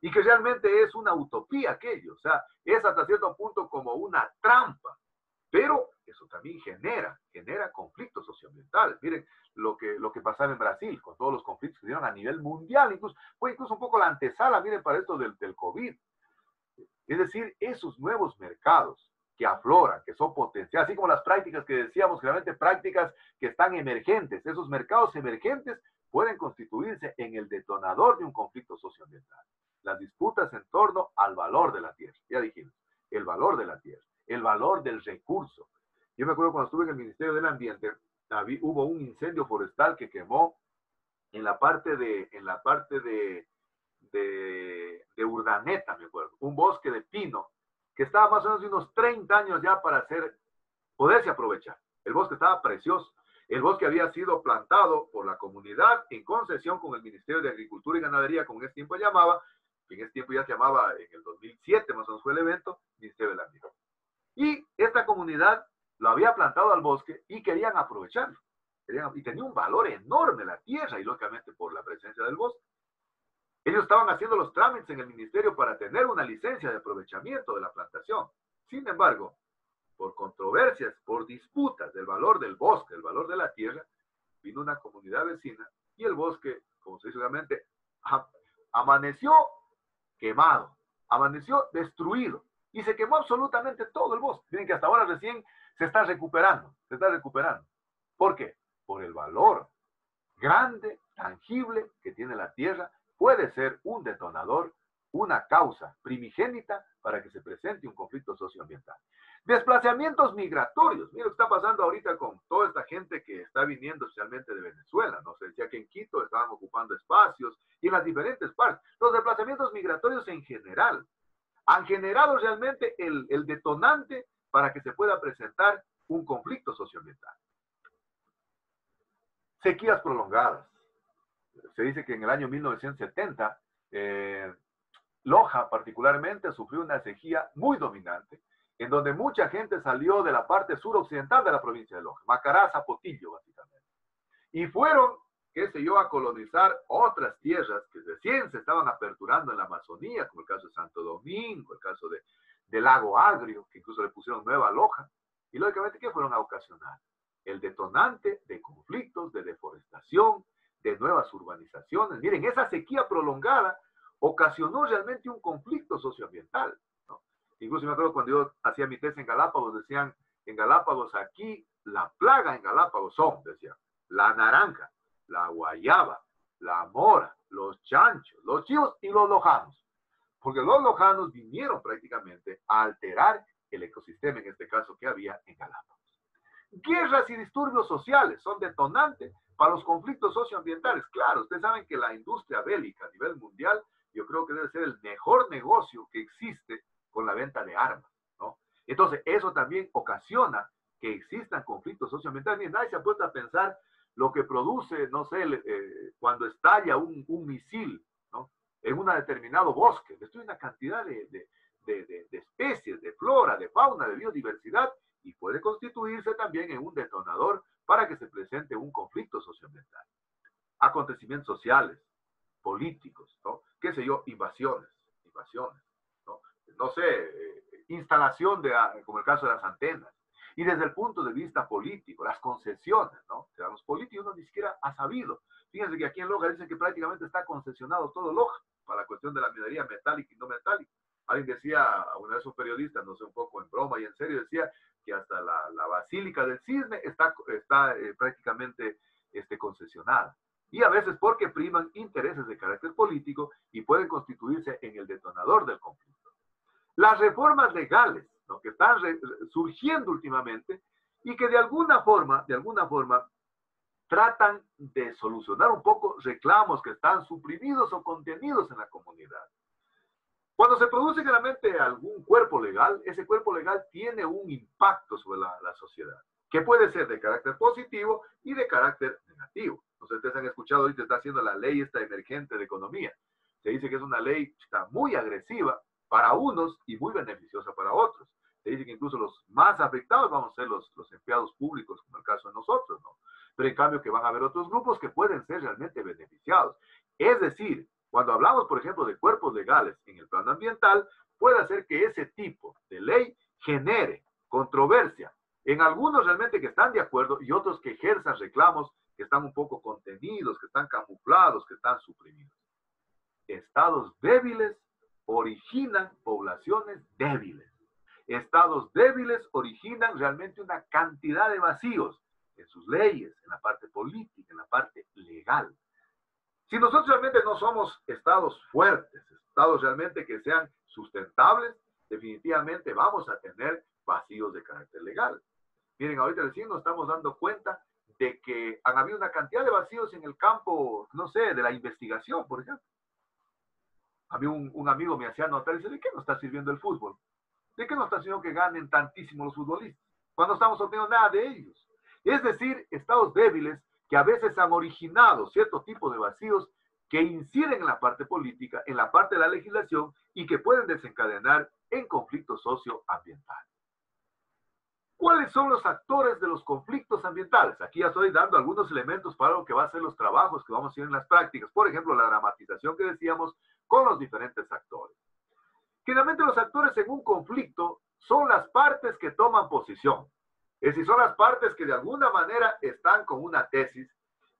Y que realmente es una utopía aquello. O sea, es hasta cierto punto como una trampa. Pero eso también genera conflictos socioambientales. Miren lo que pasaba en Brasil, con todos los conflictos que dieron a nivel mundial. Fue incluso un poco la antesala, miren, para esto del COVID. Es decir, esos nuevos mercados que afloran, que son potenciales, así como las prácticas que decíamos, realmente prácticas que están emergentes. Esos mercados emergentes pueden constituirse en el detonador de un conflicto socioambiental. Las disputas en torno al valor de la tierra. Ya dijimos, el valor de la tierra, el valor del recurso. Yo me acuerdo cuando estuve en el Ministerio del Ambiente, hubo un incendio forestal que quemó en la parte de Urdaneta, me acuerdo, un bosque de pino que estaba más o menos de unos 30 años ya para poderse aprovechar. El bosque estaba precioso. El bosque había sido plantado por la comunidad en concesión con el Ministerio de Agricultura y Ganadería, como en ese tiempo llamaba, en ese tiempo ya se llamaba, en el 2007 más o menos fue el evento, Ministerio del Ambiente. Y esta comunidad lo había plantado al bosque y querían aprovecharlo. Y tenía un valor enorme la tierra, y lógicamente por la presencia del bosque. Ellos estaban haciendo los trámites en el ministerio para tener una licencia de aprovechamiento de la plantación. Sin embargo, por controversias, por disputas del valor del bosque, el valor de la tierra, vino una comunidad vecina y el bosque, como se dice obviamente, amaneció quemado, amaneció destruido y se quemó absolutamente todo el bosque. Miren que hasta ahora recién se está recuperando, ¿Por qué? Por el valor grande, tangible que tiene la tierra. Puede ser un detonador, una causa primigénita para que se presente un conflicto socioambiental. Desplazamientos migratorios. Mira lo que está pasando ahorita con toda esta gente que está viniendo especialmente de Venezuela. No se decía que en Quito estaban ocupando espacios y en las diferentes partes. Los desplazamientos migratorios en general han generado realmente el detonante para que se pueda presentar un conflicto socioambiental. Sequías prolongadas. Se dice que en el año 1970, Loja particularmente sufrió una sequía muy dominante, en donde mucha gente salió de la parte suroccidental de la provincia de Loja, Macará, Zapotillo, básicamente. Y fueron, qué sé yo, a colonizar otras tierras que recién se estaban aperturando en la Amazonía, como el caso de Santo Domingo, el caso del Lago Agrio, que incluso le pusieron Nueva Loja. Y lógicamente, ¿qué fueron a ocasionar? El detonante de conflictos, de deforestación, de nuevas urbanizaciones. Miren, esa sequía prolongada ocasionó realmente un conflicto socioambiental, ¿no? Incluso me acuerdo cuando yo hacía mi tesis en Galápagos, decían, en Galápagos aquí, la plaga en Galápagos son, decían, la naranja, la guayaba, la mora, los chanchos, los chivos y los lojanos. Porque los lojanos vinieron prácticamente a alterar el ecosistema, en este caso, que había en Galápagos. Guerras y disturbios sociales son detonantes para los conflictos socioambientales. Claro, ustedes saben que la industria bélica a nivel mundial, yo creo que debe ser el mejor negocio que existe con la venta de armas, ¿no? Entonces, eso también ocasiona que existan conflictos socioambientales. Ni nadie se ha puesto a pensar lo que produce, no sé, cuando estalla un misil, ¿no? En un determinado bosque. Destruye una cantidad de especies, de flora, de fauna, de biodiversidad, y puede constituirse también en un detonador para que se presente un conflicto socioambiental. Acontecimientos sociales, políticos, ¿no? Qué sé yo, invasiones, ¿no? No sé, instalación como el caso de las antenas. Y desde el punto de vista político, las concesiones, ¿no? Que los políticos no ni siquiera ha sabido. Fíjense que aquí en Loja dicen que prácticamente está concesionado todo Loja para la cuestión de la minería metálica y no metálica. Alguien decía, una vez un periodista, no sé, un poco en broma y en serio, decía que hasta la Basílica del Cisne está prácticamente concesionada. Y a veces porque priman intereses de carácter político y pueden constituirse en el detonador del conflicto. Las reformas legales, ¿no? Que están surgiendo últimamente y que de alguna forma tratan de solucionar un poco reclamos que están suprimidos o contenidos en la comunidad. Cuando se produce realmente algún cuerpo legal, ese cuerpo legal tiene un impacto sobre la sociedad. que puede ser de carácter positivo y de carácter negativo. Entonces, ustedes han escuchado, ahorita está haciendo la ley esta emergente de economía. Se dice que es una ley está muy agresiva para unos y muy beneficiosa para otros. Se dice que incluso los más afectados vamos a ser los empleados públicos, como el caso de nosotros, ¿no? Pero en cambio que van a haber otros grupos que pueden ser realmente beneficiados. Es decir, cuando hablamos, por ejemplo, de cuerpos legales en el plano ambiental, puede hacer que ese tipo de ley genere controversia en algunos realmente que están de acuerdo y otros que ejerzan reclamos que están un poco contenidos, que están camuflados, que están suprimidos. Estados débiles originan poblaciones débiles. Estados débiles originan realmente una cantidad de vacíos en sus leyes, en la parte política, en la parte legal. Si nosotros realmente no somos estados fuertes, estados realmente que sean sustentables, definitivamente vamos a tener vacíos de carácter legal. Miren, ahorita recién nos estamos dando cuenta de que han habido una cantidad de vacíos en el campo, no sé, de la investigación, por ejemplo. A mí un amigo me hacía notar y dice, ¿de qué nos está sirviendo el fútbol? ¿De qué nos está sirviendo que ganen tantísimo los futbolistas? Cuando estamos obteniendo nada de ellos. Es decir, estados débiles que a veces han originado cierto tipo de vacíos que inciden en la parte política, en la parte de la legislación y que pueden desencadenar en conflictos socioambientales. ¿Cuáles son los actores de los conflictos ambientales? Aquí ya estoy dando algunos elementos para lo que va a ser los trabajos que vamos a hacer en las prácticas. Por ejemplo, la dramatización que decíamos con los diferentes actores. Generalmente los actores en un conflicto son las partes que toman posición. Es decir, son las partes que de alguna manera están con una tesis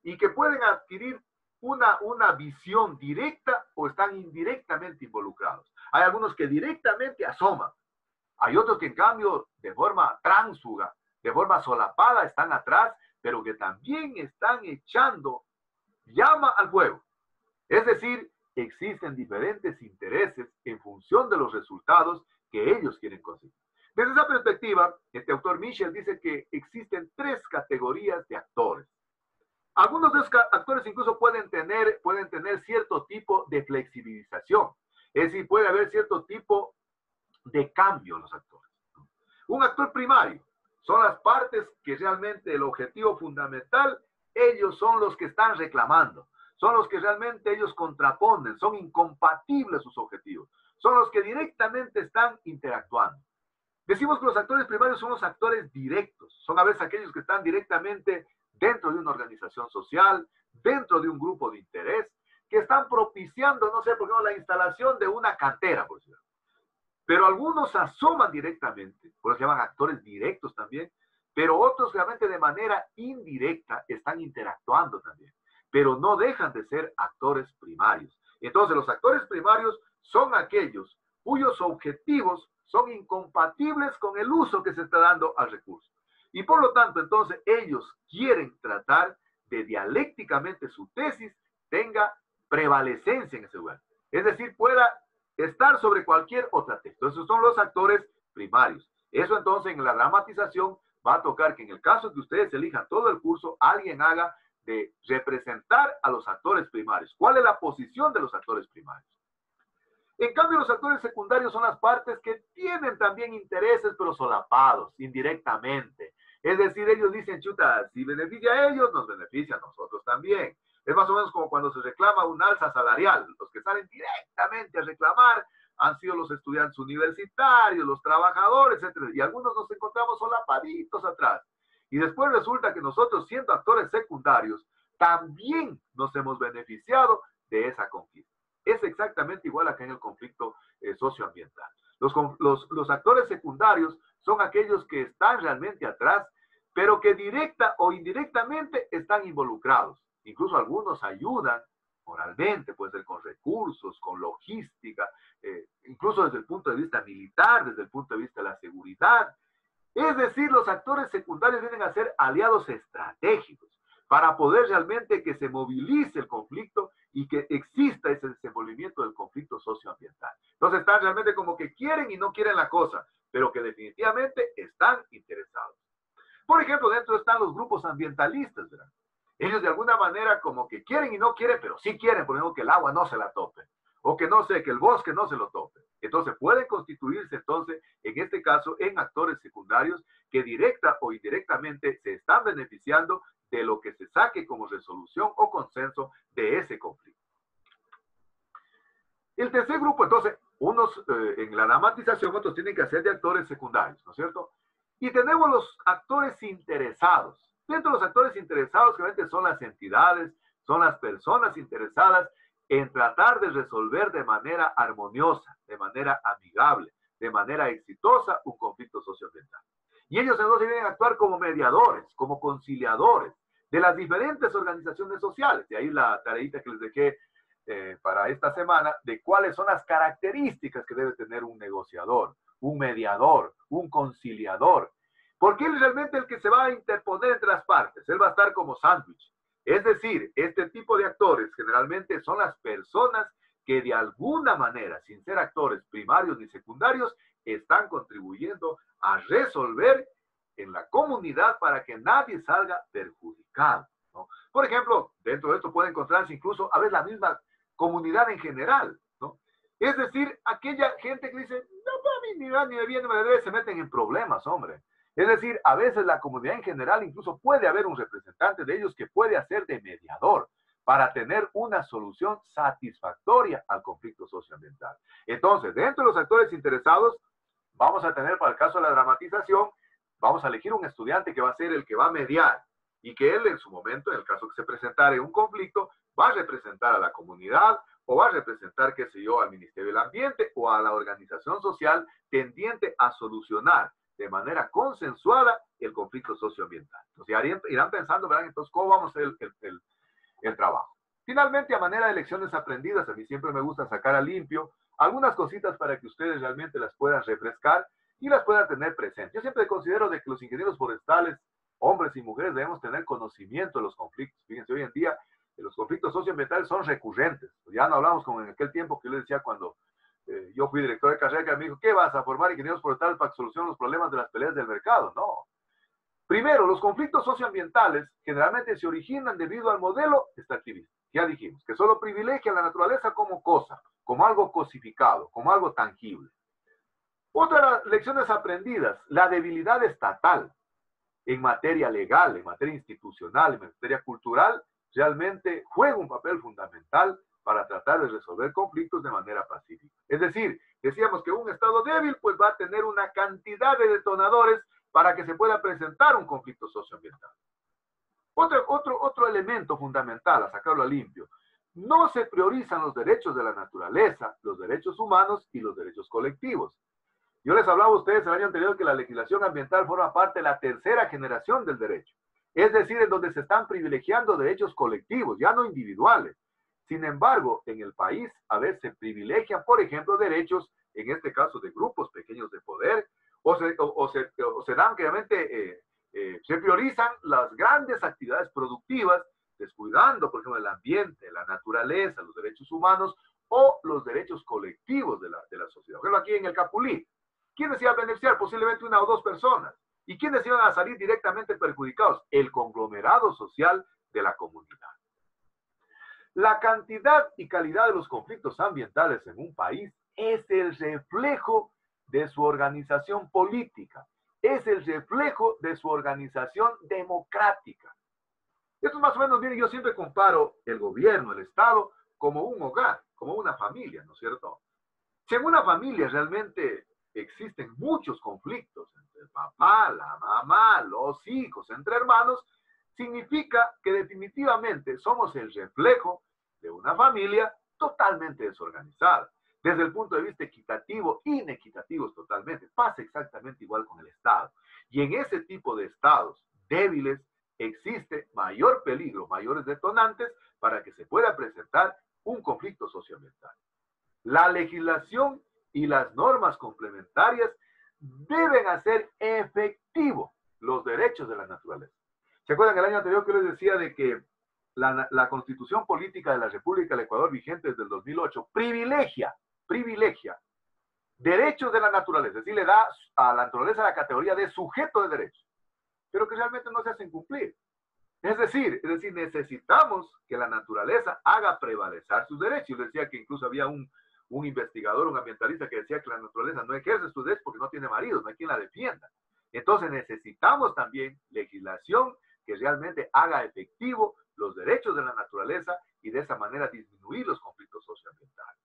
y que pueden adquirir una visión directa o están indirectamente involucrados. Hay algunos que directamente asoman. Hay otros que en cambio de forma tránsfuga, de forma solapada están atrás, pero que también están echando llama al fuego. Es decir, existen diferentes intereses en función de los resultados que ellos quieren conseguir. Desde esa perspectiva, este autor Michel dice que existen 3 categorías de actores. Algunos de esos actores incluso pueden tener cierto tipo de flexibilización. Es decir, puede haber cierto tipo de cambio en los actores. Un actor primario son las partes que realmente el objetivo fundamental, ellos son los que están reclamando, son los que realmente ellos contraponen, son incompatibles sus objetivos, son los que directamente están interactuando. Decimos que los actores primarios son los actores directos, son a veces aquellos que están directamente dentro de una organización social, dentro de un grupo de interés, que están propiciando, no sé, por ejemplo, la instalación de una cantera, por ejemplo. Pero algunos asoman directamente, por eso se llaman actores directos también, pero otros realmente de manera indirecta están interactuando también, pero no dejan de ser actores primarios. Entonces, los actores primarios son aquellos cuyos objetivos son incompatibles con el uso que se está dando al recurso. Y por lo tanto, entonces, ellos quieren tratar de dialécticamente su tesis tenga prevalecencia en ese lugar. Es decir, pueda estar sobre cualquier otra texto. Esos son los actores primarios. Eso entonces en la dramatización va a tocar que en el caso que ustedes elijan todo el curso, alguien haga de representar a los actores primarios. ¿Cuál es la posición de los actores primarios? En cambio, los actores secundarios son las partes que tienen también intereses, pero solapados, indirectamente. Es decir, ellos dicen, chuta, si beneficia a ellos, nos beneficia a nosotros también. Es más o menos como cuando se reclama un alza salarial. Los que salen directamente a reclamar han sido los estudiantes universitarios, los trabajadores, etc. Y algunos nos encontramos solapaditos atrás. Y después resulta que nosotros, siendo actores secundarios, también nos hemos beneficiado de esa conquista. Es exactamente igual acá en el conflicto socioambiental. Los actores secundarios son aquellos que están realmente atrás, pero que directa o indirectamente están involucrados. Incluso algunos ayudan moralmente, puede ser con recursos, con logística, incluso desde el punto de vista militar, desde el punto de vista de la seguridad. Es decir, los actores secundarios vienen a ser aliados estratégicos para poder realmente que se movilice el conflicto y que exista ese desenvolvimiento del conflicto socioambiental. Entonces están realmente como que quieren y no quieren la cosa, pero que definitivamente están interesados. Por ejemplo, dentro están los grupos ambientalistas, ¿verdad? Ellos de alguna manera como que quieren y no quieren, pero sí quieren, por ejemplo, que el agua no se la tope, o que no sé, que el bosque no se lo tope. Entonces pueden constituirse entonces, en este caso, en actores secundarios que directa o indirectamente se están beneficiando de lo que se saque como resolución o consenso de ese conflicto. El tercer grupo, entonces, unos en la dramatización, otros tienen que hacer de actores secundarios, ¿no es cierto? Y tenemos los actores interesados. Dentro de los actores interesados, realmente son las entidades, son las personas interesadas en tratar de resolver de manera armoniosa, de manera amigable, de manera exitosa un conflicto socioambiental. Y ellos entonces deben actuar como mediadores, como conciliadores de las diferentes organizaciones sociales. De ahí la tareita que les dejé para esta semana de cuáles son las características que debe tener un negociador, un mediador, un conciliador. Porque él es realmente el que se va a interponer entre las partes. Él va a estar como sándwich. Es decir, este tipo de actores generalmente son las personas que de alguna manera, sin ser actores primarios ni secundarios, están contribuyendo a resolver en la comunidad para que nadie salga perjudicado, ¿no? Por ejemplo, dentro de esto puede encontrarse incluso a veces la misma comunidad en general, ¿no? Es decir, aquella gente que dice, no, para mí ni va ni me viene, ni me debe, se meten en problemas, hombre. Es decir, a veces la comunidad en general incluso puede haber un representante de ellos que puede hacer de mediador para tener una solución satisfactoria al conflicto socioambiental. Entonces, dentro de los actores interesados, vamos a tener para el caso de la dramatización, vamos a elegir un estudiante que va a ser el que va a mediar y que él en su momento, en el caso que se presentara un conflicto, va a representar a la comunidad o va a representar, qué sé yo, al Ministerio del Ambiente o a la organización social tendiente a solucionar de manera consensuada el conflicto socioambiental. Entonces irán pensando, verán, entonces, ¿cómo vamos a hacer el trabajo? Finalmente, a manera de lecciones aprendidas, a mí siempre me gusta sacar a limpio algunas cositas para que ustedes realmente las puedan refrescar y las puedan tener presentes. Yo siempre considero de que los ingenieros forestales, hombres y mujeres, debemos tener conocimiento de los conflictos. Fíjense, hoy en día los conflictos socioambientales son recurrentes. Ya no hablamos como en aquel tiempo que yo les decía cuando yo fui director de carrera, que me dijo, ¿qué vas a formar ingenieros forestales para que solucionen los problemas de las peleas del mercado? No. Primero, los conflictos socioambientales generalmente se originan debido al modelo extractivista. Ya dijimos, que solo privilegia la naturaleza como cosa, como algo cosificado, como algo tangible. Otra de las lecciones aprendidas, la debilidad estatal en materia legal, en materia institucional, en materia cultural, realmente juega un papel fundamental para tratar de resolver conflictos de manera pacífica. Es decir, decíamos que un Estado débil pues va a tener una cantidad de detonadores para que se pueda presentar un conflicto socioambiental. Otro elemento fundamental, a sacarlo a limpio, no se priorizan los derechos de la naturaleza, los derechos humanos y los derechos colectivos. Yo les hablaba a ustedes el año anterior que la legislación ambiental forma parte de la tercera generación del derecho. Es decir, en donde se están privilegiando derechos colectivos, ya no individuales. Sin embargo, en el país a veces se privilegian, por ejemplo, derechos, en este caso de grupos pequeños de poder, o se dan claramente, se priorizan las grandes actividades productivas, descuidando, por ejemplo, el ambiente, la naturaleza, los derechos humanos o los derechos colectivos de la sociedad. Por ejemplo, aquí en el Capulí, ¿quiénes iban a beneficiar? Posiblemente una o dos personas. ¿Y quiénes iban a salir directamente perjudicados? El conglomerado social de la comunidad. La cantidad y calidad de los conflictos ambientales en un país es el reflejo de su organización política, es el reflejo de su organización democrática. Esto es más o menos, miren, yo siempre comparo el gobierno, el Estado, como un hogar, como una familia, ¿no es cierto? Si en una familia realmente existen muchos conflictos entre el papá, la mamá, los hijos, entre hermanos, significa que definitivamente somos el reflejo de una familia totalmente desorganizada. Desde el punto de vista equitativo, inequitativos totalmente. Pasa exactamente igual con el Estado. Y en ese tipo de estados débiles existe mayor peligro, mayores detonantes para que se pueda presentar un conflicto socioambiental. La legislación y las normas complementarias deben hacer efectivo los derechos de la naturaleza. ¿Se acuerdan el año anterior que les decía de que la Constitución Política de la República del Ecuador vigente desde el 2008 privilegia derechos de la naturaleza, es decir, le da a la naturaleza la categoría de sujeto de derechos, pero que realmente no se hacen cumplir? Es decir, necesitamos que la naturaleza haga prevalecer sus derechos. Yo decía que incluso había un investigador, un ambientalista que decía que la naturaleza no ejerce sus derechos porque no tiene marido, no hay quien la defienda. Entonces necesitamos también legislación que realmente haga efectivo los derechos de la naturaleza y de esa manera disminuir los conflictos socioambientales.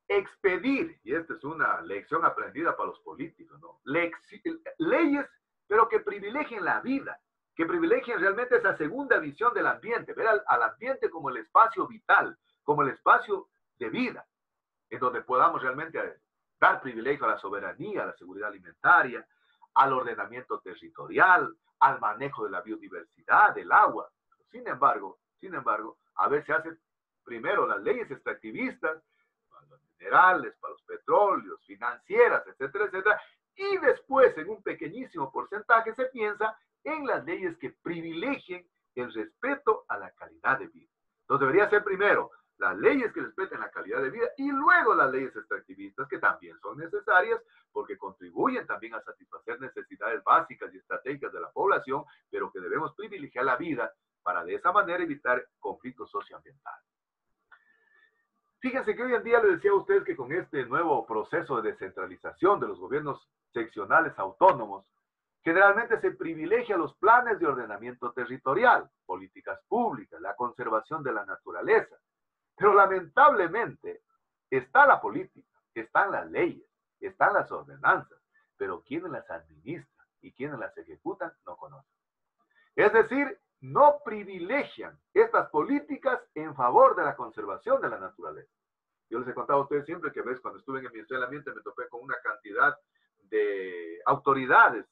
Expedir, y esta es una lección aprendida para los políticos, ¿no? Leyes, pero que privilegien la vida, que privilegien realmente esa segunda visión del ambiente, ver al ambiente como el espacio vital, como el espacio de vida, en donde podamos realmente dar privilegio a la soberanía, a la seguridad alimentaria, al ordenamiento territorial, al manejo de la biodiversidad, del agua. Sin embargo, a veces se hacen primero las leyes extractivistas, para los minerales, para los petróleos, financieras, etcétera, etcétera, y después en un pequeñísimo porcentaje se piensa en las leyes que privilegien el respeto a la calidad de vida. Entonces debería ser primero las leyes que respeten la calidad de vida y luego las leyes extractivistas, que también son necesarias porque contribuyen también a satisfacer necesidades básicas y estratégicas de la población, pero que debemos privilegiar la vida para de esa manera evitar conflictos socioambientales. Fíjense que hoy en día les decía a ustedes que con este nuevo proceso de descentralización de los gobiernos seccionales autónomos, generalmente se privilegia los planes de ordenamiento territorial, políticas públicas, la conservación de la naturaleza. Pero lamentablemente está la política, están las leyes, están las ordenanzas, pero quienes las administran y quienes las ejecutan no conocen. Es decir, no privilegian estas políticas en favor de la conservación de la naturaleza. Yo les he contado a ustedes siempre que cuando estuve en el Ministerio del Ambiente me topé con una cantidad de autoridades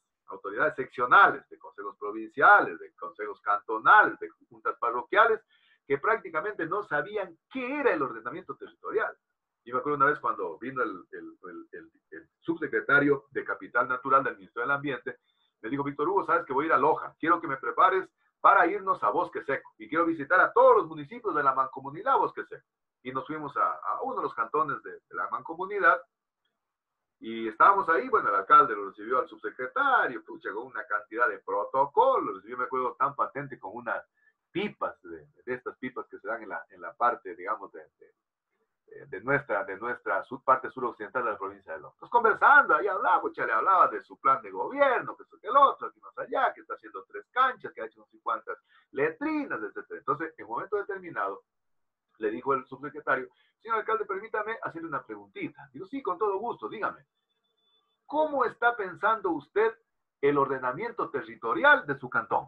seccionales, de consejos provinciales, de consejos cantonales, de juntas parroquiales, que prácticamente no sabían qué era el ordenamiento territorial. Y me acuerdo una vez cuando vino el subsecretario de Capital Natural del Ministerio del Ambiente, me dijo: Víctor Hugo, sabes que voy a ir a Loja, quiero que me prepares para irnos a Bosque Seco, y quiero visitar a todos los municipios de la mancomunidad Bosque Seco. Y nos fuimos a uno de los cantones de la mancomunidad, y estábamos ahí, bueno, el alcalde lo recibió al subsecretario, pucha, con una cantidad de protocolos, yo me acuerdo tan patente con unas pipas, de estas pipas que se dan en la parte, digamos, de nuestra parte suroccidental de la provincia de Loja. Entonces, conversando, ahí hablaba, pucha, le hablaba de su plan de gobierno, que esto, que el otro, aquí más allá, que está haciendo 3 canchas, que ha hecho no sé cuántas letrinas, etc. Entonces, en un momento determinado, le dijo el subsecretario: señor alcalde, permítame hacerle una preguntita. Digo: sí, con todo gusto, dígame. ¿Cómo está pensando usted el ordenamiento territorial de su cantón?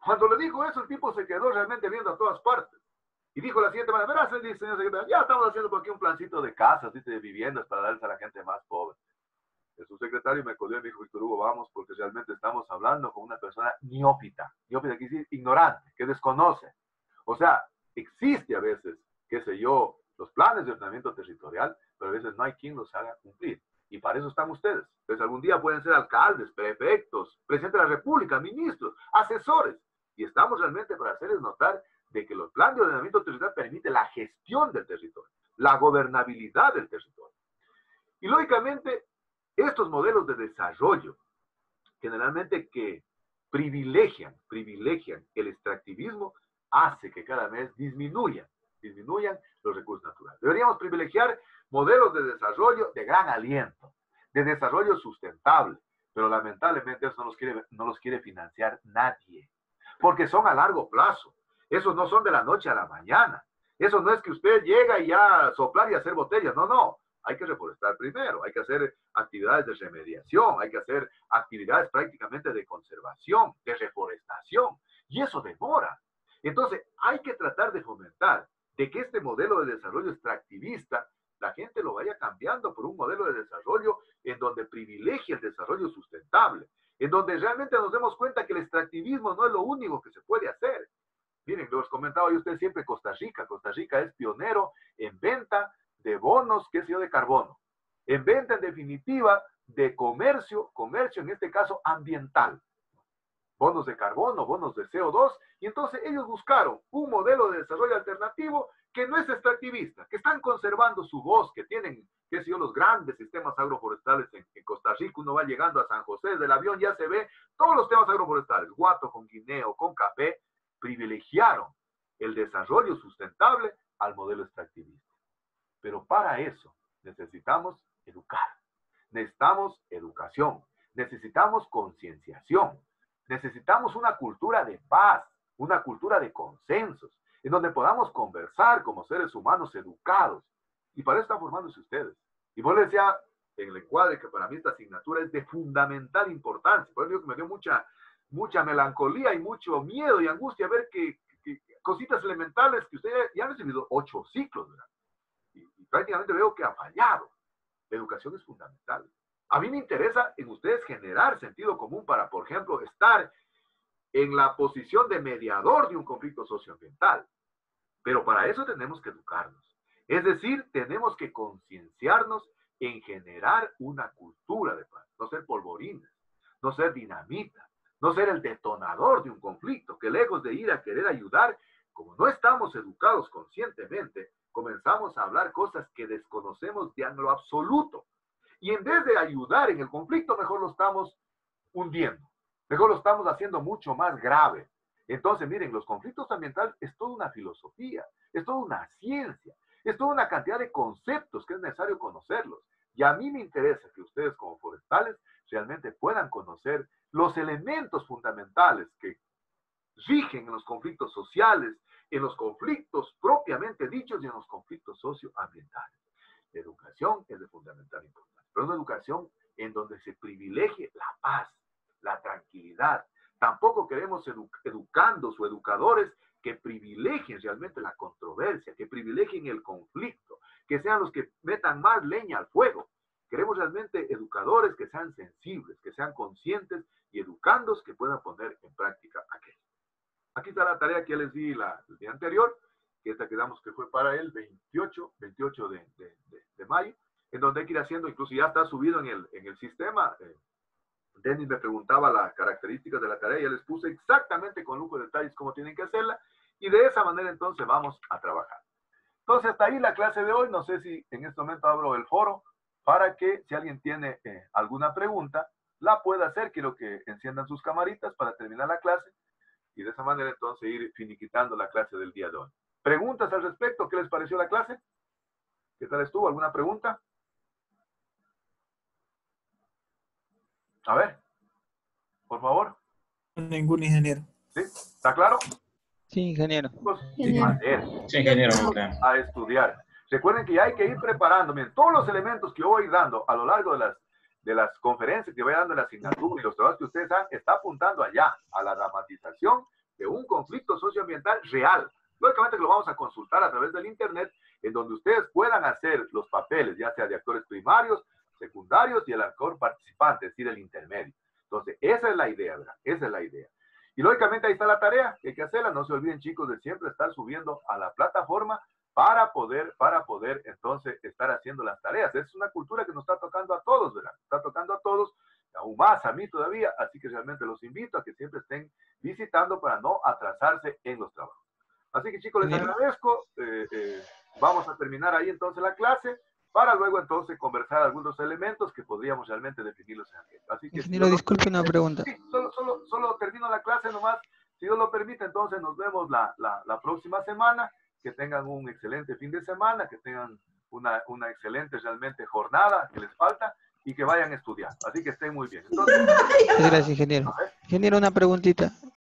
Cuando le dijo eso, el tipo se quedó realmente viendo a todas partes. Y dijo la siguiente manera: verás, dice, señor secretario, ya estamos haciendo por aquí un plancito de casas, dice, de viviendas para darles a la gente más pobre. El subsecretario me colgó y me dijo: Víctor Hugo, vamos, porque realmente estamos hablando con una persona neófita. Neófita quiere decir ignorante, que desconoce. O sea, existe a veces, qué sé yo, los planes de ordenamiento territorial, pero a veces no hay quien los haga cumplir. Y para eso están ustedes. Entonces algún día pueden ser alcaldes, prefectos, presidente de la República, ministros, asesores. Y estamos realmente para hacerles notar de que los planes de ordenamiento territorial permiten la gestión del territorio, la gobernabilidad del territorio. Y lógicamente, estos modelos de desarrollo, generalmente que privilegian el extractivismo, hace que cada vez disminuyan los recursos naturales. Deberíamos privilegiar modelos de desarrollo de gran aliento, de desarrollo sustentable, pero lamentablemente eso no los quiere financiar nadie, porque son a largo plazo. Esos no son de la noche a la mañana. Eso no es que usted llega y ya soplar y hacer botellas. No. Hay que reforestar primero, hay que hacer actividades de remediación, hay que hacer actividades prácticamente de conservación, de reforestación, y eso demora. Entonces, hay que tratar de fomentar de que este modelo de desarrollo extractivista, la gente lo vaya cambiando por un modelo de desarrollo en donde privilegie el desarrollo sustentable, en donde realmente nos demos cuenta que el extractivismo no es lo único que se puede hacer. Miren, los comentaba yo usted siempre Costa Rica. Costa Rica es pionero en venta de bonos, qué sé yo, de carbono. En venta, en definitiva, de comercio en este caso ambiental. Bonos de carbono, bonos de CO2, y entonces ellos buscaron un modelo de desarrollo alternativo que no es extractivista, que están conservando su bosque, tienen, qué sé yo, los grandes sistemas agroforestales en Costa Rica. Uno va llegando a San José, desde el avión ya se ve todos los temas agroforestales, guato con guineo, con café. Privilegiaron el desarrollo sustentable al modelo extractivista. Pero para eso necesitamos educar. Necesitamos educación, necesitamos concienciación, necesitamos una cultura de paz, una cultura de consensos, en donde podamos conversar como seres humanos educados. Y para eso están formándose ustedes. Y vos les decía en el encuadre que para mí esta asignatura es de fundamental importancia. Por eso digo que me dio mucha melancolía y mucho miedo y angustia ver que cositas elementales que ustedes ya han recibido 8 ciclos, ¿verdad? Y prácticamente veo que ha fallado. La educación es fundamental. A mí me interesa en ustedes generar sentido común para, por ejemplo, estar en la posición de mediador de un conflicto socioambiental. Pero para eso tenemos que educarnos. Es decir, tenemos que concienciarnos en generar una cultura de paz. No ser polvorines, no ser dinamita, no ser el detonador de un conflicto, que lejos de ir a querer ayudar, como no estamos educados conscientemente, comenzamos a hablar cosas que desconocemos de lo absoluto. Y en vez de ayudar en el conflicto, mejor lo estamos hundiendo. Mejor lo estamos haciendo mucho más grave. Entonces, miren, los conflictos ambientales es toda una filosofía, es toda una ciencia, es toda una cantidad de conceptos que es necesario conocerlos. Y a mí me interesa que ustedes como forestales realmente puedan conocer los elementos fundamentales que rigen en los conflictos sociales, en los conflictos propiamente dichos y en los conflictos socioambientales. La educación es de fundamental importancia, pero una educación en donde se privilegie la paz, la tranquilidad. Tampoco queremos educandos o educadores que privilegien realmente la controversia, que privilegien el conflicto, que sean los que metan más leña al fuego. Queremos realmente educadores que sean sensibles, que sean conscientes y educandos que puedan poner en práctica aquello. Aquí está la tarea que ya les di el día anterior, que esta quedamos que fue para el 28 de mayo, en donde hay que ir haciendo, incluso ya está subido en el sistema. Denis me preguntaba las características de la tarea, ya les puse exactamente con lujo de detalles cómo tienen que hacerla, y de esa manera entonces vamos a trabajar. Entonces hasta ahí la clase de hoy. No sé si en este momento abro el foro para que si alguien tiene alguna pregunta, la pueda hacer. Quiero que enciendan sus camaritas para terminar la clase, y de esa manera entonces ir finiquitando la clase del día de hoy. ¿Preguntas al respecto? ¿Qué les pareció la clase? ¿Qué tal estuvo? ¿Alguna pregunta? A ver, por favor. Ningún ingeniero. ¿Sí? ¿Está claro? Sí, ingeniero. Sí, ingeniero. A estudiar. Recuerden que ya hay que ir preparando. Miren, todos los elementos que yo voy dando a lo largo de las conferencias que voy dando en la asignatura y los trabajos que ustedes dan, está apuntando allá, a la dramatización de un conflicto socioambiental real. Lógicamente que lo vamos a consultar a través del internet, en donde ustedes puedan hacer los papeles, ya sea de actores primarios, secundarios y el actor participante, es decir, el intermedio. Entonces, esa es la idea, ¿verdad? Esa es la idea. Y lógicamente ahí está la tarea, que hay que hacerla. No se olviden, chicos, de siempre estar subiendo a la plataforma para poder entonces estar haciendo las tareas. Es una cultura que nos está tocando a todos, ¿verdad? Está tocando a todos, aún más a mí todavía, así que realmente los invito a que siempre estén visitando para no atrasarse en los trabajos. Así que, chicos, les agradezco. Vamos a terminar ahí entonces la clase, para luego entonces conversar algunos elementos que podríamos realmente definirlos en aquello. Así que, Ingeniero, disculpe una pregunta. Sí, solo termino la clase nomás. Si Dios lo permite, entonces nos vemos la próxima semana. Que tengan un excelente fin de semana, que tengan una excelente realmente jornada que les falta y que vayan estudiando. Así que estén muy bien. Entonces, Gracias, ingeniero. Ingeniero, una preguntita.